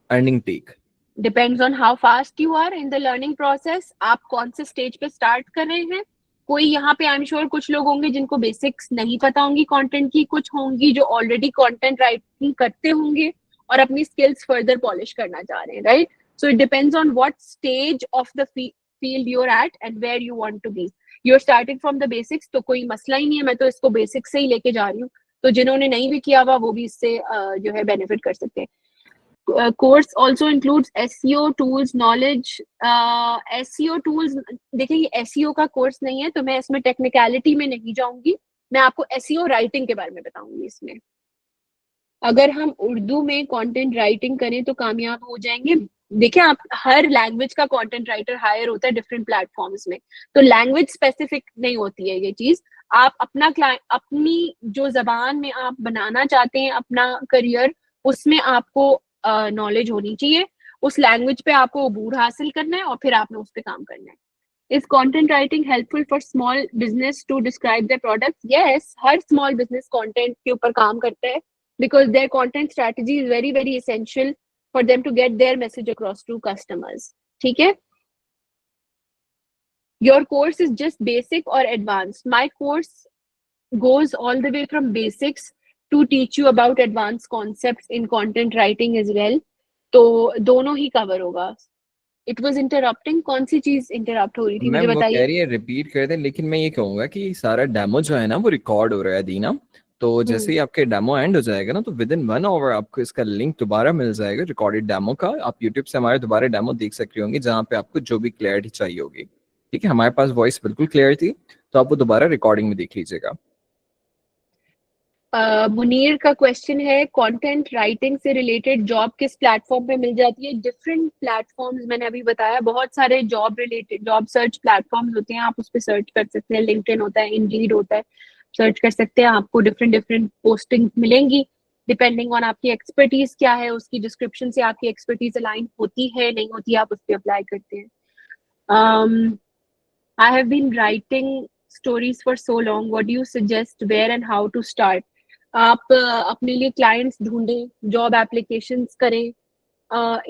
earning take? Depends on how fast you are in the learning process. आप कौन से स्टेज पे स्टार्ट कर रहे हैं. कोई यहाँ पे आई एम श्योर कुछ लोग होंगे जिनको बेसिक्स नहीं पता होंगी कंटेंट की, कुछ होंगी जो ऑलरेडी कंटेंट राइटिंग करते होंगे और अपनी स्किल्स फर्दर पॉलिश करना चाह रहे हैं, right? So it depends on what stage of the field you are at and where you want to be. You are starting from the basics तो कोई मसला ही नहीं है, मैं तो इसको बेसिक्स से ही लेके जा रही हूँ. तो जिन्होंने नहीं भी किया हुआ वो भी इससे जो है बेनिफिट कर सकते हैं. Course also includes SEO tools, knowledge. SEO tools, देखिए ये SEO का कोर्स नहीं है तो मैं इसमें टेक्निकलिटी में नहीं जाऊंगी. मैं आपको SEO राइटिंग के बारे में बताऊंगी इसमें. अगर हम उर्दू में कंटेंट राइटिंग करें तो कामयाब हो जाएंगे। देखिए, आप हर लैंग्वेज का कंटेंट राइटर हायर होता है डिफरेंट प्लेटफॉर्म्स में, तो लैंग्वेज स्पेसिफिक नहीं होती है ये चीज। आप अपना क्लाइंट, अपनी जो जबान में आप बनाना चाहते हैं अपना करियर, उसमें आपको नॉलेज होनी चाहिए। उस लैंग्वेज पे आपको अबूर हासिल करना है और फिर आपने उस पर काम करना है। Is content writing helpful for small business to describe their products? Yes, हर स्मॉल बिजनेस कंटेंट के ऊपर काम करता है, because their content strategy is very very essential for them to get their message across to customers. ठीक है? Your course is just basic or advanced? My course goes all the way from basics to teach you about advanced concepts in content writing as well. तो दोनों ही कवर होगा। इट वॉज इंटरप्टिंग, कौन सी चीज इंटरप्ट हो रही थी मुझे मैम वो कह बताइए। रही है रिपीट कर दें, लेकिन मैं ये कहूंगा कि सारा डेमो जो है ना वो रिकॉर्ड हो रहा है दीना। तो जैसे ही आपके डेमो एंड हो जाएगा ना, तो विद इन 1 आवर आपको इसका लिंक दोबारा मिल जाएगा रिकॉर्डेड डेमो का। आप यूट्यूब से हमारे दोबारा डेमो देख सकते होंगे, जहाँ पे आपको जो भी क्लैरिटी चाहिए होगी। ठीक है, हमारे पास वॉइस बिल्कुल क्लियर थी, तो आप वो दोबारा रिकॉर्डिंग में देख लीजिएगा। मुनीर का क्वेश्चन है, कंटेंट राइटिंग से रिलेटेड जॉब किस प्लेटफॉर्म पे मिल जाती है? डिफरेंट प्लेटफॉर्म्स, मैंने अभी बताया बहुत सारे job related job search platforms होते हैं, आप उस पर सर्च कर सकते हैं। लिंक्डइन होता है, इंडीड होता है, सर्च कर सकते हैं, आपको डिफरेंट डिफरेंट पोस्टिंग मिलेंगी। डिपेंडिंग ऑन आपकी एक्सपर्टीज क्या है, उसकी डिस्क्रिप्शन से आपकी एक्सपर्टीज अलाइन होती है नहीं होती, आप उस पर अप्लाई करते हैं। I have been writing stories for so long. What do you suggest? Where and how to start? आप अपने लिए क्लाइंट्स ढूंढें, जॉब एप्लीकेशंस करें,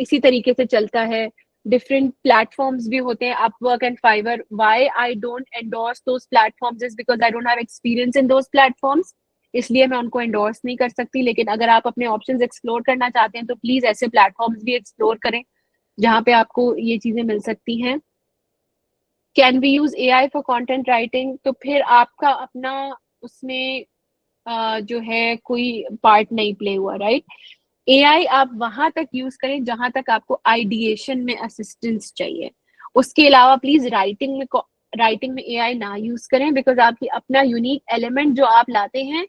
इसी तरीके से चलता है। डिफरेंट प्लेटफॉर्म्स भी होते हैं, Upwork and Fiverr. Why I don't endorse those platforms is because I don't have experience in those platforms, इसलिए मैं उनको एंडोर्स नहीं कर सकती। लेकिन अगर आप अपने ऑप्शंस एक्सप्लोर करना चाहते हैं तो प्लीज ऐसे प्लेटफॉर्म्स भी एक्सप्लोर करें जहाँ पे आपको ये चीजें मिल सकती हैं। Can we use AI for content writing? तो फिर आपका अपना उसमें जो है कोई पार्ट नहीं प्ले हुआ, राइट? AI आप वहां तक यूज करें जहां तक आपको आइडिएशन में असिस्टेंस चाहिए। उसके अलावा प्लीज राइटिंग में AI ना यूज करें, बिकॉज आपकी अपना यूनिक एलिमेंट जो आप लाते हैं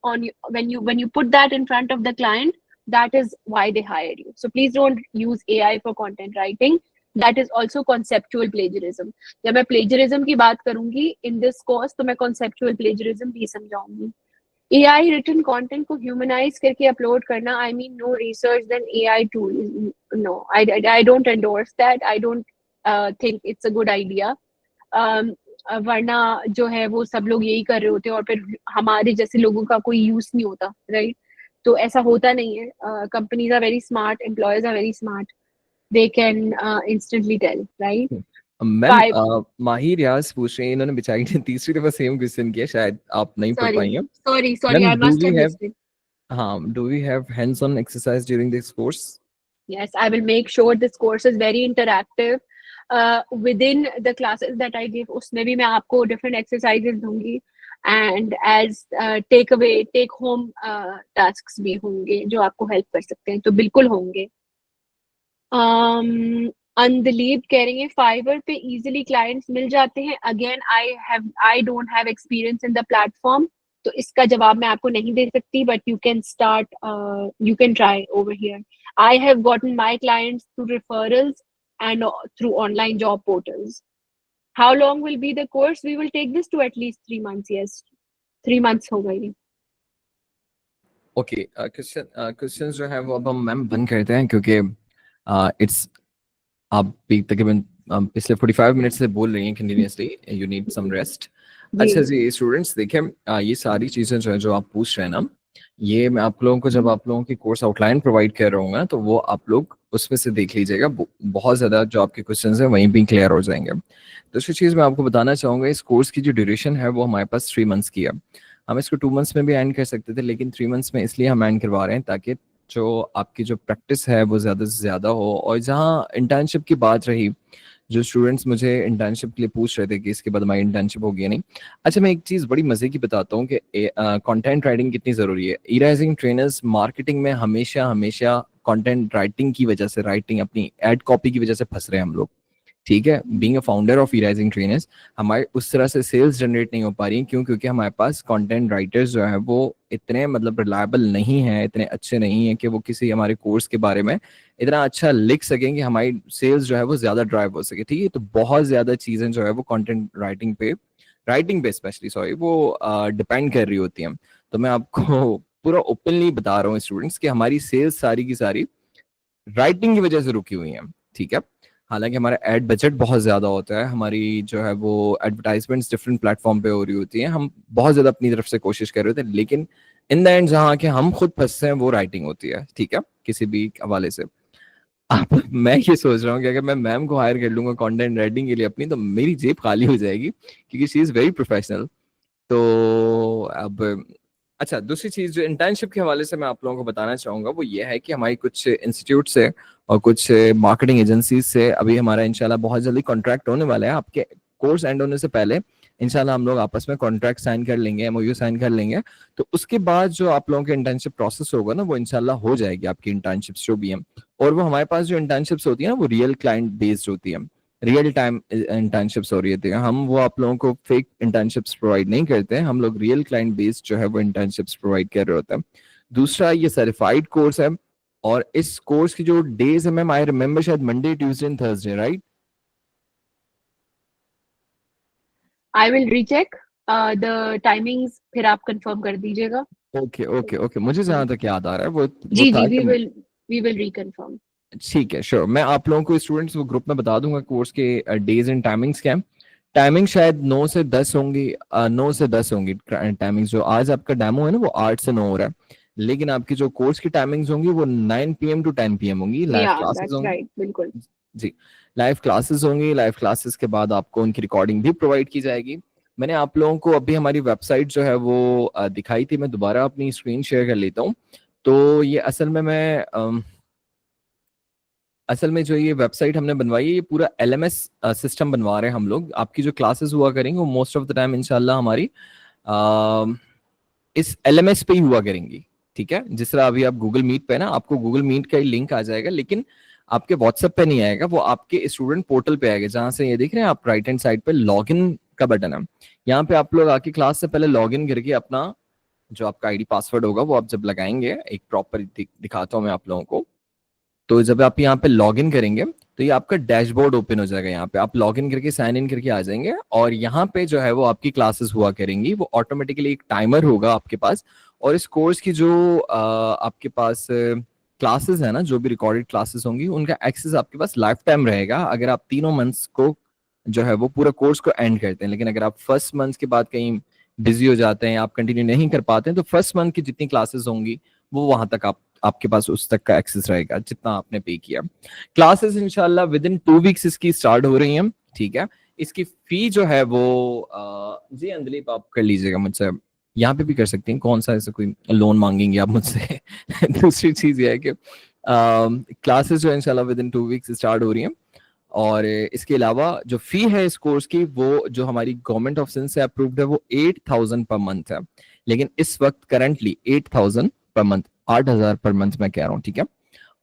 on you, when you put that in front of the client, that is why they hired you. So please don't use AI for content writing. That is also conceptual plagiarism. जब मैं plagiarism की बात करूंगी in this course, तो मैं conceptual plagiarism भी समझाऊंगी। AI written content को humanize करके अपलोड करना, I mean no research then AI tool. No, I don't endorse that. I don't think it's a good idea. वरना जो है वो सब लोग यही कर रहे होते हैं और फिर हमारे जैसे लोगों का कोई यूज नहीं होता, राइट? तो ऐसा होता नहीं है। Companies are very smart, employees are very smart, they can instantly tell, right? Ma'am five, Mahir Riaz पूछ रहे हैं, इन्होंने बेचारी ने तीसरी दफा सेम क्वेश्चन किया, शायद आप नहीं पढ़ सॉरी पाई हैं। Sorry sorry, ma'am I do must we have have, missed it. हाँ, do we have hands on exercise during this course? Yes, I will make sure this course is very interactive. Within the classes that I give, उसमें भी मैं आपको different exercises दूंगी, and as take away, take home tasks भी होंगे जो आपको help कर सकते हैं, तो बिल्कुल होंगे। अंदलीब कह रही है फाइवर पे इजीली क्लाइंट्स मिल जाते हैं। Again I don't have experience in the platform, तो इसका जवाब मैं आपको नहीं दे सकती, but you can start, you can try over here. I have gotten my clients through referrals and through online job portals. How long will be the course? We will take this to at least 3 months. Yes, 3 months होगा ये। ओके, क्वेश्चन जो है वो अब हम मैम बंद करते हैं, क्योंकि इट्स, आप भी तकरीबन पिछले 45 मिनट से बोल रही हैं continuously, you need some rest. अच्छा जी स्टूडेंट्स, देखिए ये सारी चीज़ें जो है जो आप पूछ रहे हैं ना, ये मैं आप लोगों को जब आप लोगों की कोर्स आउटलाइन प्रोवाइड कर रहा हूँ ना, तो वो आप लोग उसमें से देख लीजिएगा। बहुत ज़्यादा जो आपके क्वेश्चन हैं वहीं भी क्लियर हो जाएंगे। दूसरी चीज़ मैं आपको बताना चाहूँगा, इस कोर्स की जो ड्यूरेशन है वो हमारे पास 3 मंथ्स की है। हम इसको 2 मंथ्स में भी एंड कर सकते थे, लेकिन 3 मंथ्स में इसलिए हम एंड करवा रहे हैं ताकि जो आपकी जो प्रैक्टिस है वो ज़्यादा से ज़्यादा हो। और जहाँ इंटर्नशिप की बात रही, जो स्टूडेंट्स मुझे इंटर्नशिप के लिए पूछ रहे थे कि इसके बाद हमारी इंटर्नशिप होगी या नहीं। अच्छा, मैं एक चीज़ बड़ी मज़े की बताता हूँ कि कंटेंट राइटिंग कितनी ज़रूरी है। ई-राइजिंग ट्रेनर्स मार्केटिंग में हमेशा हमेशा कंटेंट राइटिंग की वजह से, राइटिंग अपनी एड कॉपी की वजह से फंस रहे हैं हम लोग। ठीक है, being a founder of E-Rising Trainers हमारे उस तरह से सेल्स जनरेट नहीं हो पा रही, क्यों? क्योंकि हमारे पास कंटेंट राइटर्स जो है वो इतने मतलब रिलायबल नहीं है, इतने अच्छे नहीं है कि वो किसी हमारे कोर्स के बारे में इतना अच्छा लिख सकें कि हमारी सेल्स जो है वो ज्यादा ड्राइव हो सके। ठीक है, तो बहुत ज्यादा चीजें जो है वो कंटेंट राइटिंग पे स्पेशली सॉरी वो डिपेंड कर रही होती हैं। तो मैं आपको पूरा ओपनली बता रहा हूँ स्टूडेंट्स कि हमारी सेल्स सारी की सारी राइटिंग की वजह से रुकी हुई है। ठीक है, हालांकि हमारा एड बजट बहुत ज्यादा होता है, हमारी जो है वो एडवर्टाइजमेंट्स डिफरेंट प्लेटफॉर्म पे हो रही होती हैं, हम बहुत ज्यादा अपनी तरफ से कोशिश कर रहे होते हैं, लेकिन इन द एंड जहाँ के हम खुद फंसते हैं वो राइटिंग होती है। ठीक है, किसी भी हवाले से अब मैं ये सोच रहा हूँ कि अगर मैं मैम को हायर कर लूंगा कंटेंट राइटिंग के लिए अपनी, तो मेरी जेब खाली हो जाएगी, क्योंकि शी इज वेरी प्रोफेशनल। तो अब अच्छा, दूसरी चीज जो इंटर्नशिप के हवाले से मैं आप लोगों को बताना चाहूंगा वो ये है कि हमारी कुछ इंस्टीट्यूट से और कुछ मार्केटिंग एजेंसी से अभी हमारा इंशाल्लाह बहुत जल्दी कॉन्ट्रैक्ट होने वाला है। आपके कोर्स एंड होने से पहले इंशाल्लाह हम लोग आपस में कॉन्ट्रैक्ट साइन कर लेंगे, एमओयू साइन कर लेंगे। तो उसके बाद जो आप लोगों के इंटर्नशिप प्रोसेस होगा ना, वो इंशाल्लाह हो जाएगी आपकी इंटर्नशिप्स जो भी हैं। और वो हमारे पास जो इंटर्नशिप्स होती है ना, वो रियल क्लाइंट बेस्ड होती है, रियल टाइम इंटर्नशिप्स हो रही थी। हम वो आप लोगों को फेक इंटर्नशिप्स प्रोवाइड नहीं करते हैं, हम लोग रियल क्लाइंट बेस्ड जो है वो इंटर्नशिप्स प्रोवाइड कर रहे होते हैं। दूसरा, ये सर्टिफाइड कोर्स है, और इस कोर्स की जो डेज है मैम, आई रिमेम्बर शायद Monday, Tuesday and Thursday, right? I will recheck the timings, फिर आप कंफर्म कर दीजिएगा। ओके ओके ओके, मुझे जहां तक याद आ रहा है वो जी था जी, कि we will reconfirm। ठीक है, श्योर, मैं आप लोगों को स्टूडेंट्स को ग्रुप में बता दूंगा कोर्स के डेज एंड टाइमिंग्स क्या है। टाइमिंग शायद 9 से 10 होंगी, 9 से 10 होंगी टाइमिंग्स। जो आज आपका डेमो है ना वो 8 से 9 हो रहा है, लेकिन आपकी जो कोर्स की टाइमिंग्स होंगी वो 9 PM टू 10 PM होंगी। लाइव Yeah, क्लासेस that's होंगी। right, बिल्कुल। जी, लाइव क्लासेस होंगी। लाइव क्लासेस के बाद आपको उनकी रिकॉर्डिंग भी प्रोवाइड की जाएगी। मैंने आप लोगों को अभी हमारी वेबसाइट जो है वो दिखाई थी, मैं दोबारा अपनी स्क्रीन शेयर कर लेता हूँ। तो ये असल में जो ये वेबसाइट हमने बनवाई है, ये पूरा LMS सिस्टम बनवा रहे हैं हम लोग। आपकी जो क्लासेस हुआ करेंगे वो मोस्ट ऑफ द टाइम इंशाल्लाह हमारी इस LMS पे ही हुआ करेंगी। ठीक है, जिस तरह अभी आप गूगल मीट पे है ना, आपको गूगल मीट का ही लिंक आ जाएगा, लेकिन आपके व्हाट्सएप पे नहीं आएगा, वो आपके स्टूडेंट पोर्टल पे आएगा, जहां से ये देख रहे हैं आप राइट हैंड साइड पे लॉगिन का बटन है। यहाँ पे आप लोग आके क्लास से पहले लॉगिन करके अपना जो आपका आईडी पासवर्ड होगा वो आप जब लगाएंगे, एक प्रॉपर दिखाता हूँ मैं आप लोगों को। तो जब आप यहाँ पे लॉग इन करेंगे तो ये आपका डैशबोर्ड ओपन हो जाएगा। यहाँ पे आप लॉग इन करके साइन इन करके आ जाएंगे, और यहाँ पे जो है वो आपकी क्लासेस हुआ करेंगी। वो ऑटोमेटिकली एक टाइमर होगा आपके पास, और इस कोर्स की जो आपके पास क्लासेस है ना, जो भी रिकॉर्डेड क्लासेस होंगी, उनका एक्सेस आपके पास लाइफ टाइम रहेगा, अगर आप तीनों मंथ्स को जो है वो पूरा कोर्स को एंड करते हैं। लेकिन अगर आप फर्स्ट मंथ के बाद कहीं बिजी हो जाते हैं, आप कंटिन्यू नहीं कर पाते हैं, तो फर्स्ट मंथ की जितनी क्लासेस होंगी वो वहां तक आपके पास उस तक का एक्सेस रहेगा जितना आपने पे किया। क्लासेस इंशाल्लाह विद इन 2 वीक्स इसकी स्टार्ट हो रही हैं। ठीक है, इसकी फी जो है वो जी अंजलि आप कर लीजिएगा मुझसे, यहाँ पे भी कर सकती हैं, कौन सा ऐसे कोई लोन मांगेंगे आप मुझसे। दूसरी चीज ये है कि क्लासेस जो इंशाल्लाह विद इन 2 वीक्स स्टार्ट हो रही हैं, और इसके अलावा जो फी है इस कोर्स की, वो जो हमारी गवर्नमेंट ऑफ सिंध से अप्रूव्ड है वो 8,000 पर मंथ है। लेकिन इस वक्त currently 8,000 per month, 8,000 per month मैं कह रहा हूँ। ठीक है,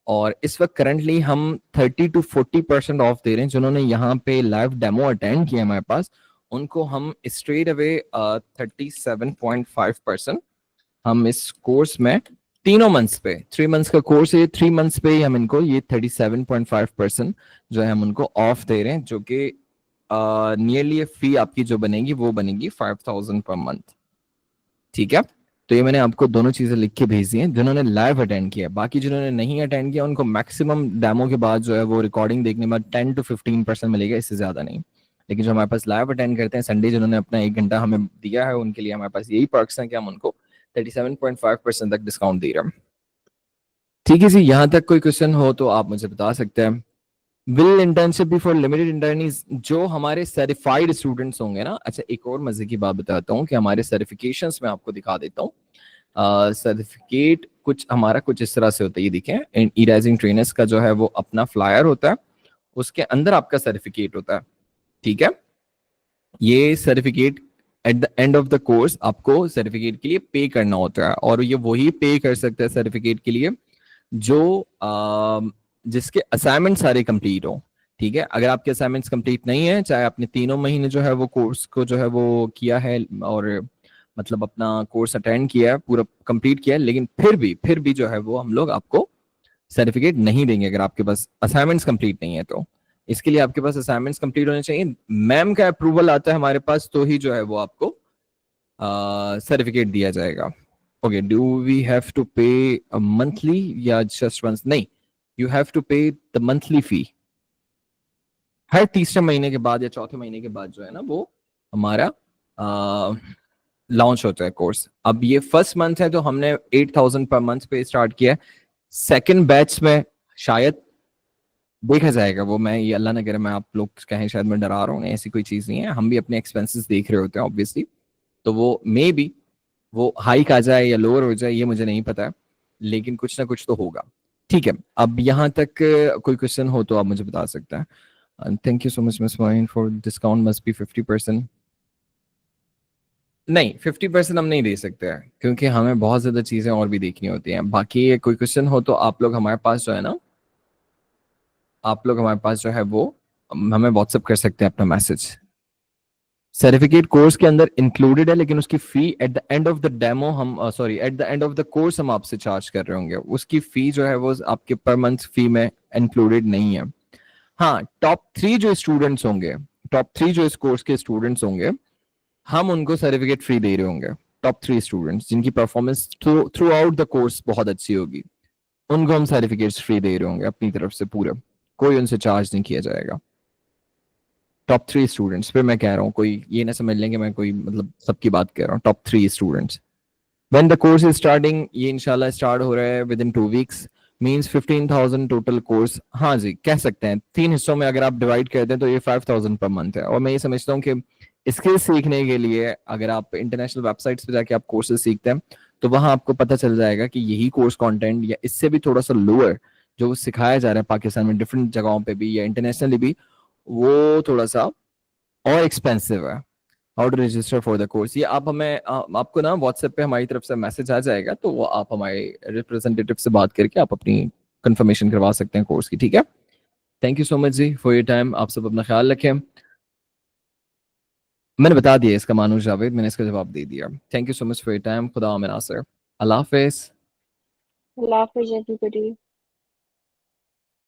और इस वक्त करंटली हम 30 to 40% ऑफ दे रहे हैं। जिन्होंने यहाँ पे लाइव डेमो अटेंड किया हमारे पास, उनको हम स्ट्रेट अवे 37.5% हम इस कोर्स में तीनों मंथ्स पे, 3 मंथ्स का कोर्स है, 3 मंथ्स पे ही हम इनको ये 37.5% जो है हम उनको ऑफ दे रहे हैं, जो कि नियरली फी आपकी जो बनेगी वो बनेगी 5,000 पर मंथ। ठीक है, तो ये मैंने आपको दोनों चीजें लिख के भेज दी हैं जिन्होंने लाइव अटेंड किया। बाकी जिन्होंने नहीं अटेंड किया उनको मैक्सिमम डेमो के बाद जो है वो रिकॉर्डिंग देखने के बाद 10 to 15% मिलेगा, इससे ज्यादा नहीं। लेकिन जो हमारे पास लाइव अटेंड करते हैं संडे, जिन्होंने अपना 1 घंटा हमें दिया है, उनके लिए हमारे पास यही पर्क्स हैं कि हम उनको 37.5% तक डिस्काउंट दे रहे हैं। ठीक है जी, यहाँ तक कोई क्वेश्चन हो तो आप मुझे बता सकते हैं। Will internship be for limited internees? जो हमारे सर्टिफाइड स्टूडेंट्स होंगे ना, अच्छा एक और मजे की बात बताता हूँ कि हमारे सर्टिफिकेशंस में आपको दिखा देता हूँ। सर्टिफिकेट कुछ हमारा कुछ इस तरह से होता है, ये देखें, ई-राइजिंग ट्रेनर्स का जो है वो अपना फ्लायर होता है, उसके अंदर आपका सर्टिफिकेट होता है। ठीक है, ये certificate eight the end of the course आपको सर्टिफिकेट के लिए पे करना होता है, और ये वही पे कर सकता है सर्टिफिकेट के लिए जो जिसके असाइनमेंट सारे कंप्लीट हो। ठीक है, अगर आपके असाइनमेंट्स कंप्लीट नहीं है, चाहे आपने 3 महीने जो है वो कोर्स को जो है वो किया है और मतलब अपना कोर्स अटेंड किया है, पूरा कंप्लीट किया है, लेकिन फिर भी जो है वो हम लोग आपको सर्टिफिकेट नहीं देंगे अगर आपके पास असाइनमेंट्स कंप्लीट नहीं है। तो इसके लिए आपके पास असाइनमेंट्स कंप्लीट होने चाहिए, मैम का अप्रूवल आता है हमारे पास, तो ही जो है वो आपको सर्टिफिकेट दिया जाएगा। Okay, do we have to pay monthly या जस्ट वंस? नहीं, you have to pay the monthly fee. हर तीसरे महीने के बाद या चौथे महीने के बाद जो है ना वो हमारा लॉन्च होता है कोर्स। अब ये फर्स्ट मंथ है तो हमने 8,000 पर मंथ पे स्टार्ट किया है। सेकंड बैच में शायद देखा जाएगा वो, मैं ये अल्लाह न करे मैं आप लोग कहें शायद मैं डरा रहा हूँ, ऐसी कोई चीज नहीं है, हम भी अपने एक्सपेंसेस देख रहे होते हैं ऑब्वियसली, तो वो मे बी वो हाइक आ जाए या लोअर हो जाए ये मुझे नहीं पता है, लेकिन कुछ ना कुछ तो होगा। ठीक है, अब यहाँ तक कोई क्वेश्चन हो तो आप मुझे बता सकते हैं। Thank you so much miss mine for discount must be 50%। नहीं, 50% हम नहीं दे सकते हैं क्योंकि हमें बहुत ज्यादा चीजें और भी देखनी होती हैं। बाकी कोई क्वेश्चन हो तो आप लोग हमारे पास जो है ना, आप लोग हमारे पास जो है वो हमें व्हाट्सएप कर सकते हैं अपना मैसेज। सर्टिफिकेट कोर्स के अंदर इंक्लूडेड है, लेकिन उसकी fee at the end of the demo हम sorry at the end of the course हम आपसे चार्ज कर रहे होंगे, उसकी फी जो है वो आपके पर मंथ फी में इंक्लूडेड नहीं है। हाँ, टॉप 3 जो स्टूडेंट्स होंगे, टॉप 3 जो इस कोर्स के स्टूडेंट्स होंगे, हम उनको सर्टिफिकेट फ्री दे रहे होंगे। टॉप 3 स्टूडेंट्स जिनकी performance through out the course बहुत अच्छी होगी, उनको हम सर्टिफिकेट्स फ्री दे रहे होंगे अपनी तरफ से पूरे, कोई उनसे चार्ज नहीं किया जाएगा। टॉप 3 स्टूडेंट्स, फिर मैं कह रहा हूँ कोई ये ना समझ लें कि मैं कोई मतलब सबकी बात कर रहा हूँ, top 3 students. When the course is starting, ये इंशाल्लाह स्टार्ट हो रहा है with in 2 weeks, means 15,000 total course. हाँ जी, कह सकते हैं 3 हिस्सों में अगर आप डिवाइड कर दें तो ये 5,000 पर मंथ है। और मैं ये समझता हूँ कि स्किल्स सीखने के लिए अगर आप इंटरनेशनल वेबसाइट्स पे जाके आप कोर्सेज सीखते हैं तो वहां आपको पता चल जाएगा कि यही कोर्स कंटेंट या इससे भी थोड़ा सा लोअर जो सिखाया जा रहा है पाकिस्तान में डिफरेंट जगहों पे भी या इंटरनेशनली भी, वो थोड़ा सा और एक्सपेंसिव है। How to register for the course, ये आप हमें आपको ना व्हाट्सएप पे हमारी तरफ से मैसेज आ जाएगा, तो वो आप हमारे रिप्रेजेंटेटिव से बात करके आप अपनी कंफर्मेशन करवा सकते हैं कोर्स की। ठीक है, थैंक यू सो मच जी फॉर योर टाइम, आप सब अपना ख्याल रखें। मैंने बता दिया इसका, मानूस जावेद, मैंने इसका जवाब दे दिया। Thank you so much for your time, खुदा नासिर, अल्लाह हाफिज। Allah Hafiz everybody.